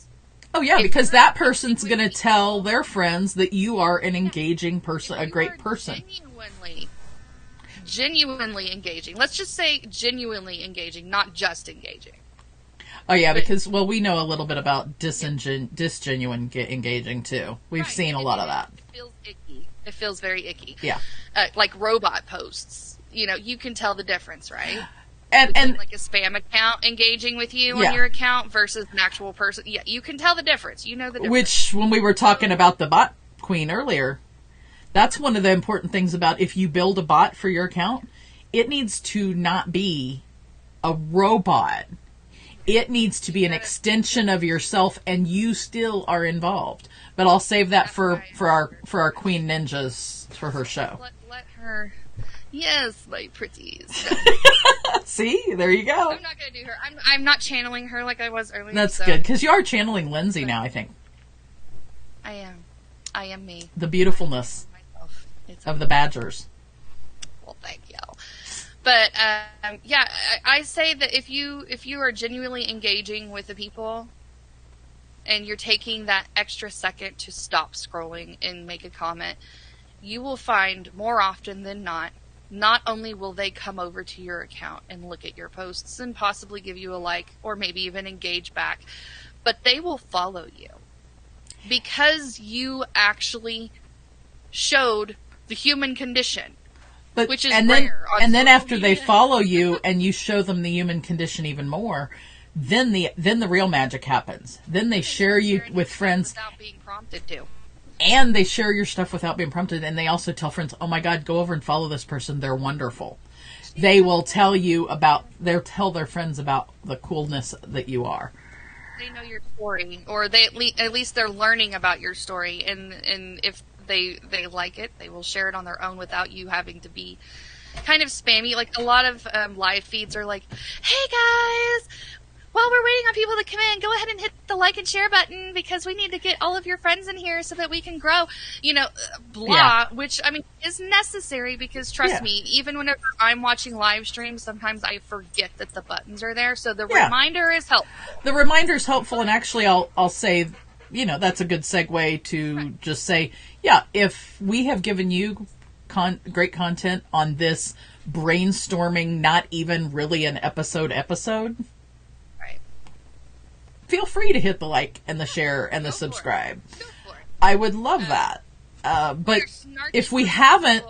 Oh yeah, because that person's going to tell their friends that you are an engaging person, a great person. Genuinely engaging. Let's just say genuinely engaging, not just engaging. Oh yeah, because, we know a little bit about disgenuine engaging too. We've seen a lot of that. It feels icky. It feels very icky. Yeah. Like robot posts. You can tell the difference, right? And like a spam account engaging with you on your account versus an actual person. Yeah, you can tell the difference. You know the difference. Which, when we were talking about the bot queen earlier, that's one of the important things about if you build a bot for your account, it needs to not be a robot. It needs to be an extension of yourself, and you still are involved. But I'll save that for our queen ninjas for her show. Let her. Yes, my pretties. See, there you go. I'm not going to do her. I'm not channeling her like I was earlier. That's good, because you are channeling Lindsay now, I think. I am. I am me. The beautifulness of the Badgers. Well, thank you. But I say that if you are genuinely engaging with the people, and you're taking that extra second to stop scrolling and make a comment, you will find more often than not only will they come over to your account and look at your posts and possibly give you a like or maybe even engage back, but they will follow you because you actually showed the human condition, which is rare. And then after they follow you and you show them the human condition even more, then the real magic happens. Then they share you with friends without being prompted to. And they share your stuff without being prompted, and they also tell friends, oh my god, go over and follow this person, they're wonderful. They will tell their friends about the coolness that you are. They know your story, or they at least they're learning about your story, and if they like it, they will share it on their own without you having to be kind of spammy. Like a lot of live feeds are like, "Hey guys, while we're waiting on people to come in, go ahead and hit the like and share button because we need to get all of your friends in here so that we can grow." You know, blah, which, I mean, is necessary because, trust me, even whenever I'm watching live streams, sometimes I forget that the buttons are there. So the reminder is helpful. The reminder is helpful, and actually I'll say, you know, that's a good segue to just say, if we have given you great content on this brainstorming, not even really an episode, feel free to hit the like and the share and the subscribe. I would love that. But if we haven't,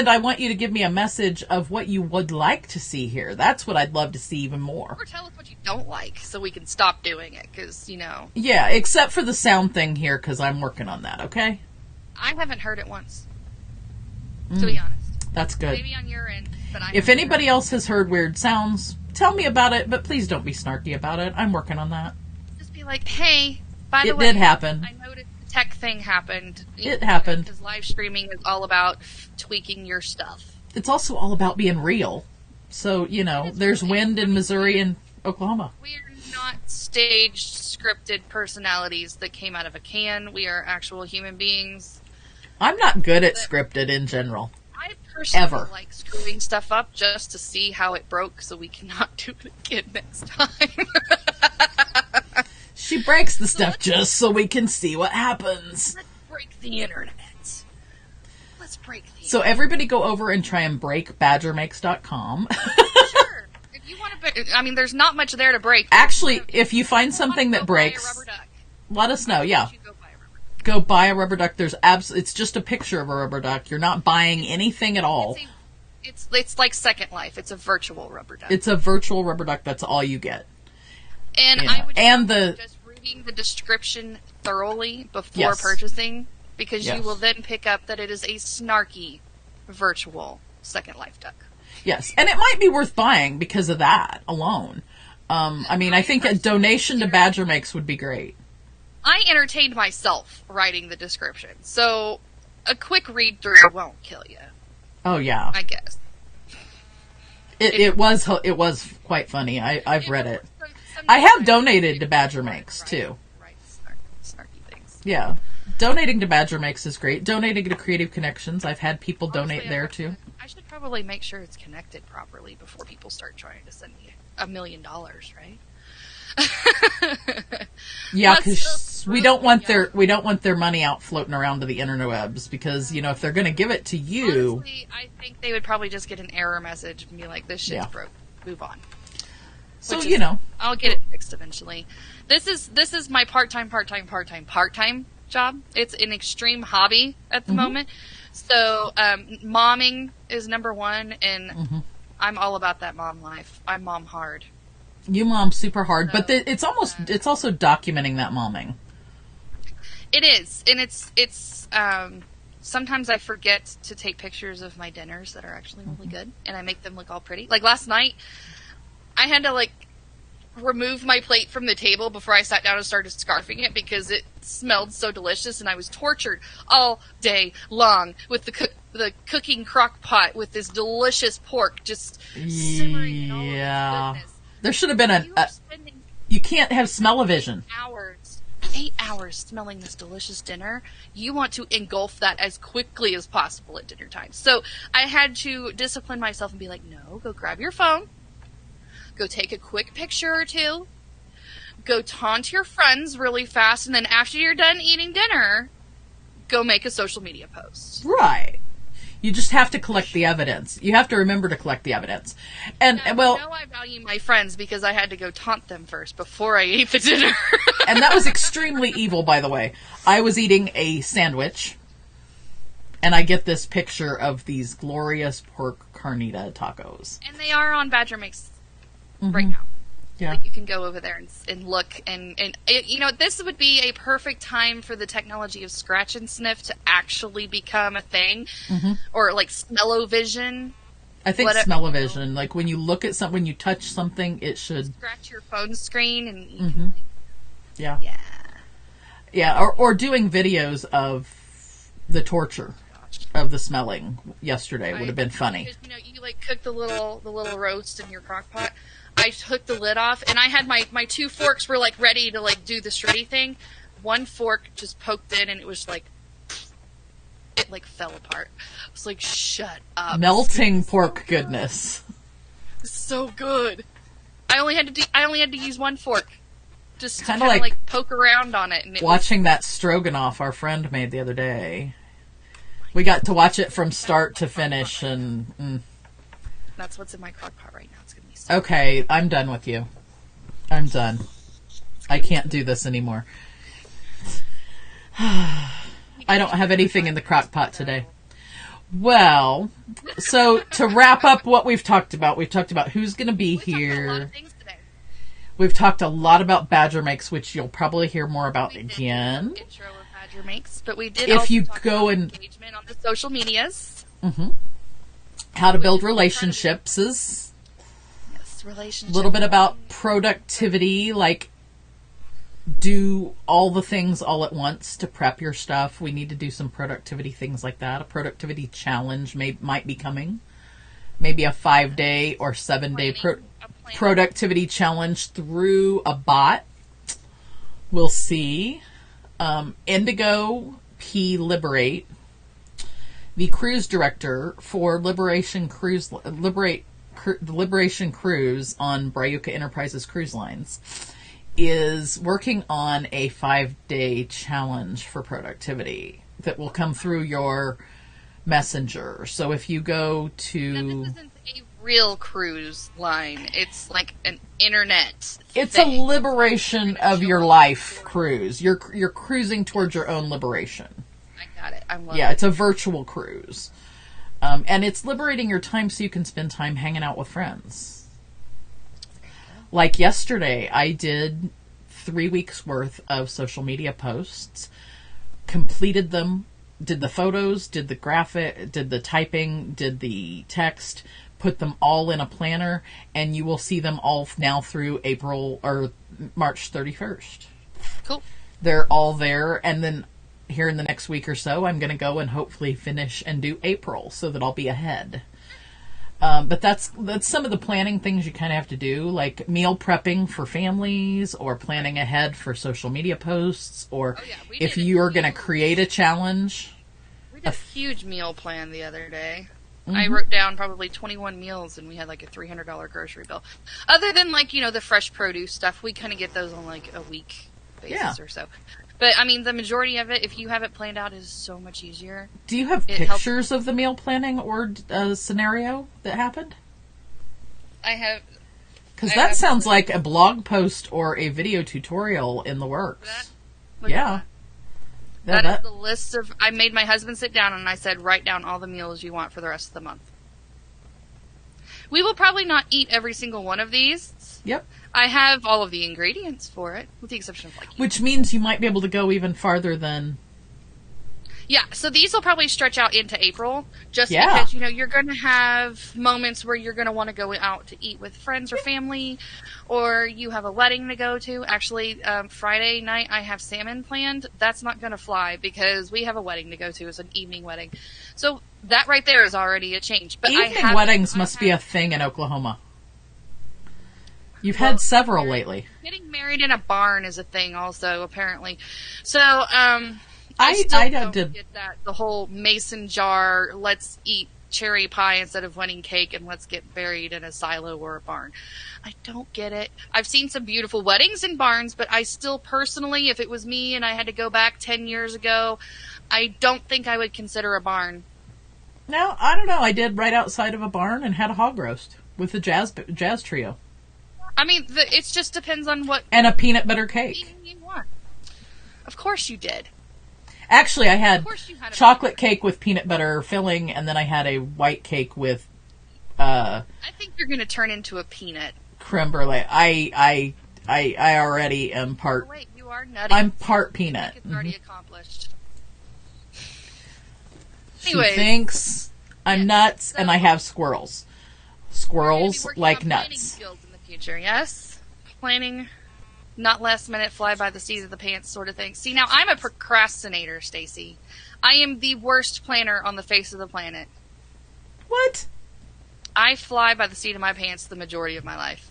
I want you to give me a message of what you would like to see here. That's what I'd love to see even more. Or tell us what you don't like so we can stop doing it, because, you know. Yeah, except for the sound thing here, because I'm working on that, okay? I haven't heard it once, to be honest. That's good. Maybe on your end, but if anybody else has heard weird sounds, tell me about it, but please don't be snarky about it. I'm working on that. Just be like, hey, by the way, it did happen. I noticed the tech thing happened. It happened. Because live streaming is all about tweaking your stuff. It's also all about being real. So, you know, there's wind in Missouri and Oklahoma. We are not staged, scripted personalities that came out of a can. We are actual human beings. I'm not good at scripted in general. I personally like screwing stuff up just to see how it broke so we cannot do it again next time. She breaks the stuff just so we can see what happens. Let's break the internet. Let's break the internet. So everybody go over and try and break BadgerMakes.com. Sure. If you want to, I mean, there's not much there to break. Actually, if you find something that breaks, let us know, Go buy a rubber duck. It's just a picture of a rubber duck. You're not buying anything at all. It's like Second Life. It's a virtual rubber duck. It's a virtual rubber duck. That's all you get. And I would just reading the description thoroughly before purchasing, because you will then pick up that it is a snarky virtual Second Life duck. Yes, and it might be worth buying because of that alone. I mean, I think a donation to BadgerMakes would be great. I entertained myself writing the description, so a quick read through won't kill you. Oh yeah, I guess it was quite funny. I've read it. I have donated to BadgerMakes too. Right, snarky things. Yeah, donating to BadgerMakes is great. Donating to Cre8tiv Connections, I've had people donate there too. I should probably make sure it's connected properly before people start trying to send me $1 million, right? Yeah, because we don't want their money out floating around to the interwebs, because, you know, if they're going to give it to you, honestly, I think they would probably just get an error message and be like, "This shit's broke. Move on." So you know, I'll get it fixed eventually. This is my part-time job. It's an extreme hobby at the moment. So momming is number one, and I'm all about that mom life. I mom hard. You mom super hard, but it's also documenting that momming. It is, and it's sometimes I forget to take pictures of my dinners that are actually really good, and I make them look all pretty. Like last night, I had to remove my plate from the table before I sat down and started scarfing it because it smelled so delicious, and I was tortured all day long with the cooking crock pot with this delicious pork just simmering in all of its goodness. There should have been you can't have smell-o-vision. 8 hours smelling this delicious dinner. You want to engulf that as quickly as possible at dinner time. So I had to discipline myself and be like, no, go grab your phone. Go take a quick picture or two. Go taunt your friends really fast. And then after you're done eating dinner, go make a social media post. Right. You just have to collect the evidence. You have to remember to collect the evidence. And well, you know I value my friends because I had to go taunt them first before I ate the dinner. And that was extremely evil, by the way. I was eating a sandwich, and I get this picture of these glorious pork carnita tacos. And they are on BadgerMakes right now. Yeah. You can go over there and look, and you know, this would be a perfect time for the technology of scratch and sniff to actually become a thing, or smell-o-vision. I think smell-o-vision, like when you look at something, when you touch something, it should scratch your phone screen and you can, yeah, or doing videos of the torture. of the smelling yesterday. Would have been funny. Because, you like cook the little roast in your crock pot. I took the lid off, and I had my 2 forks were like ready to like do the shreddy thing. 1 fork just poked in, and it was like, it like fell apart. I was like, shut up. Melting pork goodness. So good. I only had to use 1 fork. Just to Kinda kind of like like poke around on it. And watching that stroganoff our friend made the other day. We got to watch it from start to finish, and that's what's in my crock pot right now. It's gonna be so okay, I'm done with you. I'm done. I can't do this anymore. I don't have anything in the crock pot today. Well, so to wrap up what we've talked about who's going to be here. A lot of things today. We've talked a lot about BadgerMakes, which you'll probably hear more about again. Intro of BadgerMakes, but we did. If also you talk go about and engagement on the social medias, how to build relationships is yes, relationships. a little bit about productivity, like do all the things all at once to prep your stuff. We need to do some productivity things like that. A productivity challenge might be coming. Maybe a 5-day or 7-day productivity challenge through a bot. We'll see. Indigo P. Liberate, the cruise director for the Liberation Cruise on Braiuka Enterprises Cruise Lines, is working on a 5-day challenge for productivity that will come through your messenger. So if you go to... Now, this isn't a real cruise line. It's like an internet It's thing. a liberation of your life cruise. You're cruising towards your own liberation. I got it. I'm Yeah, it's a virtual cruise. And it's liberating your time so you can spend time hanging out with friends. Like yesterday, I did 3 weeks worth of social media posts, completed them, did the photos, did the graphic, did the typing, did the text, put them all in a planner, and you will see them all now through April or March 31st. Cool. They're all there, and then here in the next week or so, I'm going to go and hopefully finish and do April so that I'll be ahead. But that's some of the planning things you kind of have to do, like meal prepping for families or planning ahead for social media posts, or if you are going to create a challenge. We did a huge meal plan the other day. I wrote down probably 21 meals, and we had like a $300 grocery bill. Other than like, the fresh produce stuff, we kind of get those on like a week basis or so. But I mean, the majority of it, if you have it planned out, is so much easier. Do you have pictures of the meal planning or scenario that happened? I have. Because that sounds like a blog post or a video tutorial in the works. Yeah. That is the list of... I made my husband sit down and I said, write down all the meals you want for the rest of the month. We will probably not eat every single one of these. Yep. I have all of the ingredients for it, with the exception of like... Which means you might be able to go even farther than... Yeah, so these will probably stretch out into April, just because, you're going to have moments where you're going to want to go out to eat with friends or family, or you have a wedding to go to. Actually, Friday night I have salmon planned. That's not going to fly because we have a wedding to go to. It's an evening wedding. So that right there is already a change. But evening weddings must be a thing in Oklahoma. You've had several lately. Getting married in a barn is a thing also, apparently. So, I did get that. The whole mason jar, let's eat cherry pie instead of wedding cake, and let's get buried in a silo or a barn. I don't get it. I've seen some beautiful weddings in barns, but I still personally, if it was me and I had to go back 10 years ago, I don't think I would consider a barn. No, I don't know. I did right outside of a barn and had a hog roast with a jazz trio. I mean, it just depends on what... And a peanut butter cake. You want. Of course you did. Actually, I had chocolate cake with peanut butter filling, and then I had a white cake with... I think you're going to turn into a peanut. Creme brulee. I already am part... Oh, wait, you are nutty. I'm part peanut. I think it's already accomplished. She thinks I'm nuts, and I have squirrels. Squirrels like nuts. Future, yes. Planning, not last minute fly by the seat of the pants sort of thing. See, now I'm a procrastinator, Stacy. I am the worst planner on the face of the planet. What? I fly by the seat of my pants the majority of my life.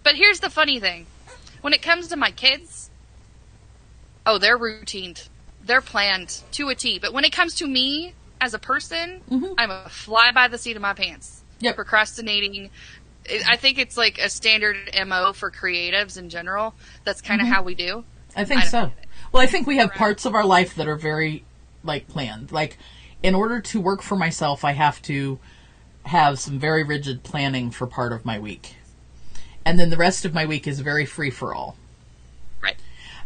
But here's the funny thing. When it comes to my kids, oh, they're routined. They're planned to a T. But when it comes to me as a person, I'm a fly by the seat of my pants. Yep. Procrastinating. I think it's like a standard MO for creatives in general. That's kind of how we do. I think so. Well, I think we have parts of our life that are very, like, planned. Like, in order to work for myself, I have to have some very rigid planning for part of my week. And then the rest of my week is very free-for-all. Right.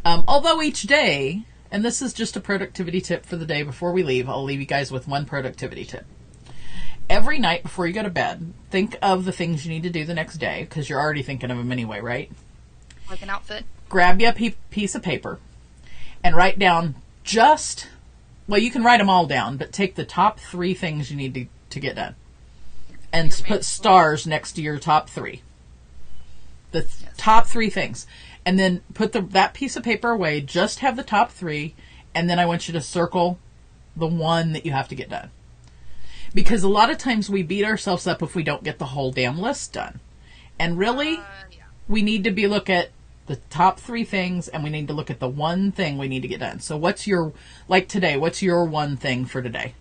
Although each day, and this is just a productivity tip for the day before we leave, I'll leave you guys with one productivity tip. Every night before you go to bed, think of the things you need to do the next day, because you're already thinking of them anyway, right? Like an outfit? Grab you a piece of paper and write down well, you can write them all down, but take the top 3 things you need to get done. And put stars next to your top 3. The top 3 things. And then put that piece of paper away, just have the top 3, and then I want you to circle the one that you have to get done. Because a lot of times we beat ourselves up if we don't get the whole damn list done. And really, we need to look at the top 3 things, and we need to look at the one thing we need to get done. So what's your one thing for today?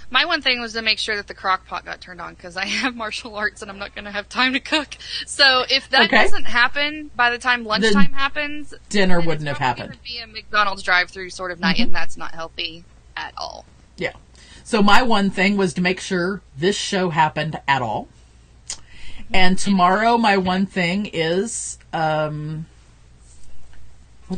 My one thing was to make sure that the crock pot got turned on, because I have martial arts and I'm not going to have time to cook. So if that doesn't happen by the time lunchtime happens, dinner wouldn't have happened. It would be a McDonald's drive-through sort of night, and that's not healthy at all. Yeah. So my one thing was to make sure this show happened at all. And tomorrow my one thing is, what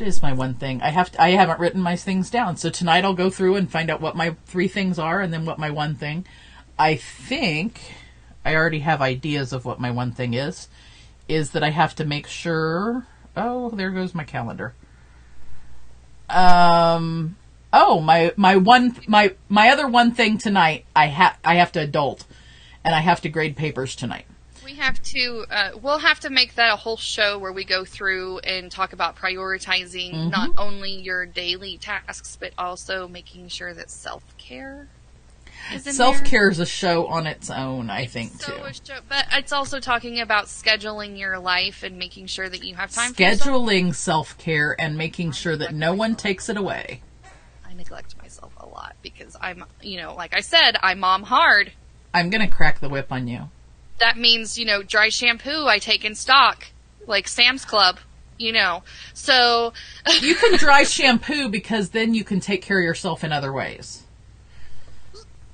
is my one thing? I haven't written my things down. So tonight I'll go through and find out what my 3 things are and then what my one thing. I think I already have ideas of what my one thing is that I have to make sure, oh, there goes my calendar. My other one thing tonight, I have to adult, and I have to grade papers tonight. We have to, we'll have to make that a whole show where we go through and talk about prioritizing not only your daily tasks, but also making sure that self-care is in Self-care is a show on its own, I think, too. But it's also talking about scheduling your life and making sure that you have time for yourself. Scheduling self-care and making sure that no one takes it away. I neglect myself a lot because I'm, like I said, I mom hard. I'm going to crack the whip on you. That means, dry shampoo I take in stock, like Sam's Club, So... You can dry shampoo because then you can take care of yourself in other ways.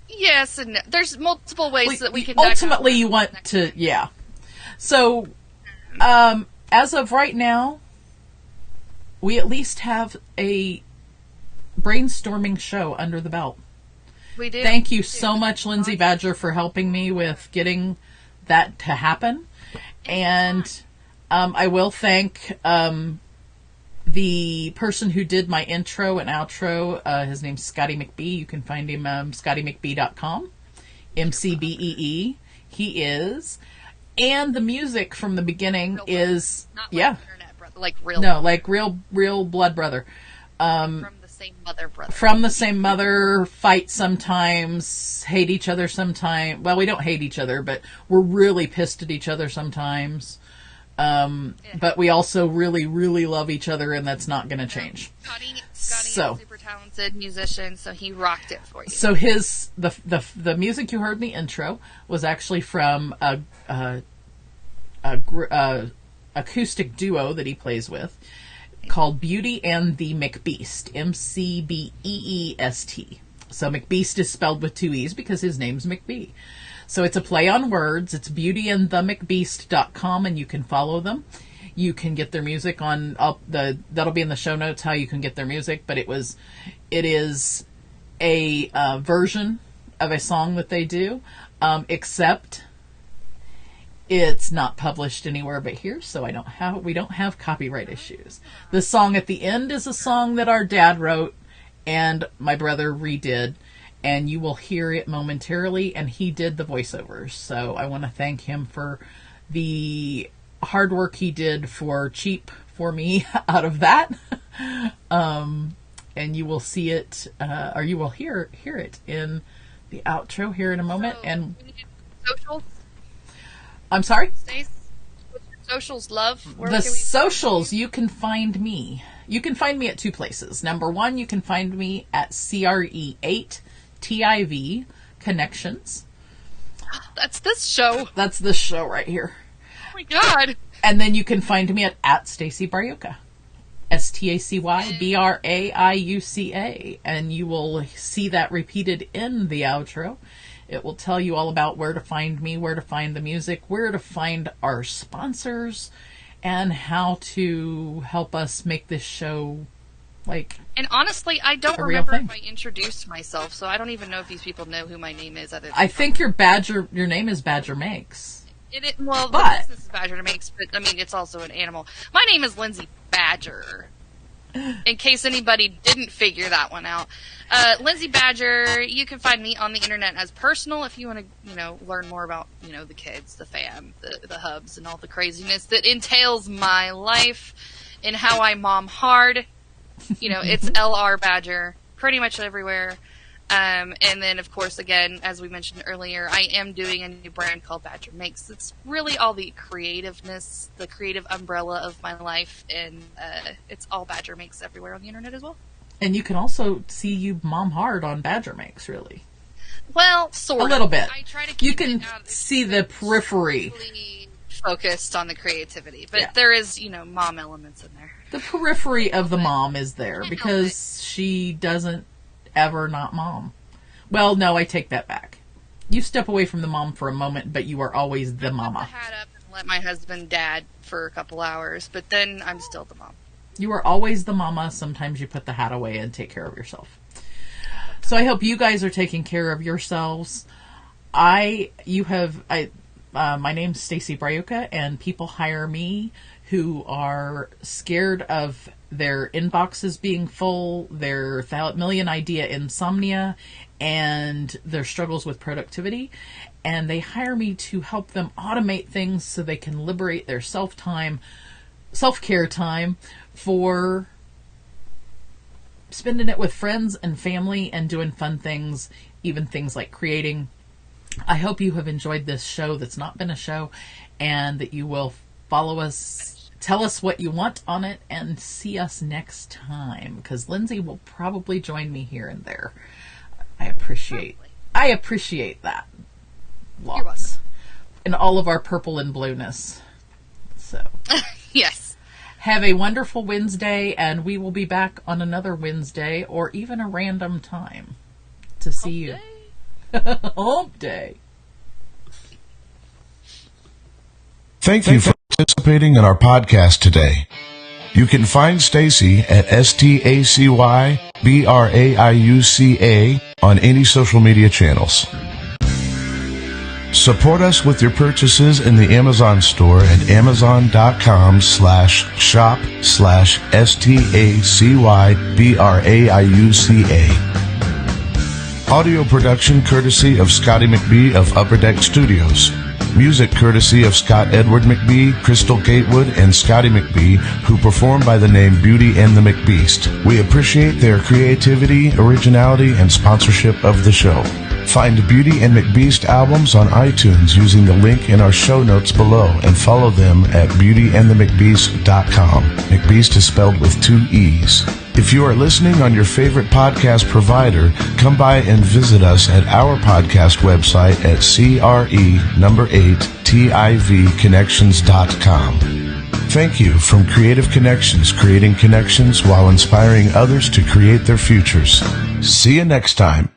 Yes, and no. There's multiple ways that we can... Ultimately, you want to... Yeah. So, as of right now, we at least have a brainstorming show under the belt. We do. Thank you so much, Lindsay Badger, for helping me with getting that to happen. And I will thank the person who did my intro and outro. His name's Scotty McBee. You can find him scottymcbee.com. MCBEE. He is. And the music from the beginning is... Not like internet brother, like real... No, like real blood brother. From the same mother brother. From the same mother, fight sometimes, hate each other sometimes. Well, we don't hate each other, but we're really pissed at each other sometimes. But we also really, really love each other, and that's not going to change. Scotty is a super talented musician, so he rocked it for you. So the music you heard in the intro was actually from a acoustic duo that he plays with, called Beauty and the McBeest, McBeest. So McBeest is spelled with 2 E's because his name's McBee. So it's a play on words. It's beautyandthemcbeest.com, and you can follow them. You can get their music on that'll be in the show notes how you can get their music, but it is a version of a song that they do, except it's not published anywhere but here, so we don't have copyright issues. The song at the end is a song that our dad wrote and my brother redid, and you will hear it momentarily, and he did the voiceovers. So I want to thank him for the hard work he did for cheap for me out of that. and you will see it, or you will hear it in the outro here in a moment. So, and socials? I'm sorry? Stace, what's your socials, love? Where The can we socials, you can find me. You can find me at 2 places. Number 1, you can find me at Cre8tiv Connections. That's this show. That's this show right here. Oh my god. And then you can find me at Stacy Braiuca. STACYBRAIUCA. And you will see that repeated in the outro. It will tell you all about where to find me, where to find the music, where to find our sponsors, and how to help us make this show And honestly, I don't a real remember thing. if I introduced myself, so I don't even know if these people know who my name is. Other than I think your name is BadgerMakes. Well, But- the business is BadgerMakes, but I mean, it's also an animal. My name is Lindsay Badger. In case anybody didn't figure that one out, Lindsay Badger. You can find me on the internet as personal if you want to, learn more about, the kids, the fam, the hubs, and all the craziness that entails my life and how I mom hard. It's LR Badger pretty much everywhere. And then, of course, again, as we mentioned earlier, I am doing a new brand called BadgerMakes. It's really all the creativeness, the creative umbrella of my life, and it's all BadgerMakes everywhere on the internet as well. And you can also see you mom hard on BadgerMakes, really. Well, sort of. A little bit. I try to You keep can it out. see the periphery. Really focused on the creativity, but Yeah. there is, mom elements in there. The periphery of the mom is there Can't help because she doesn't ever not mom. Well, no, I take that back. You step away from the mom for a moment, but you are always the Put the mama. hat up and let my husband dad for a couple hours, but then I'm still the mom. You are always the mama. Sometimes you put the hat away and take care of yourself. So I hope you guys are taking care of yourselves. My name's Stacy Braiuca, and people hire me who are scared of their inboxes being full, their million idea insomnia, and their struggles with productivity. And they hire me to help them automate things so they can liberate their self-care time for spending it with friends and family and doing fun things, even things like creating. I hope you have enjoyed this show that's not been a show, and that you will follow us, tell us what you want on it, and see us next time, because Lindsay will probably join me here and there. I appreciate that. You're welcome. Lots. In all of our purple and blueness. So Yes. have a wonderful Wednesday, and we will be back on another Wednesday or even a random time to see you. Hump day. Thank you for participating in our podcast today. You can find Stacy at STACYBRAIUCA on any social media channels. Support us with your purchases in the Amazon store at amazon.com/shop/STACYBRAIUCA. Audio production courtesy of Scotty McBee of Upper Deck Studios. Music courtesy of Scott Edward McBee, Crystal Gatewood, and Scotty McBee, who perform by the name Beauty and the McBeest. We appreciate their creativity, originality, and sponsorship of the show. Find Beauty and McBeest albums on iTunes using the link in our show notes below, and follow them at beautyandthemcbeest.com. McBeest is spelled with 2 E's. If you are listening on your favorite podcast provider, come by and visit us at our podcast website at Cre8tivconnections.com. Thank you from Creative Connections, creating connections while inspiring others to create their futures. See you next time.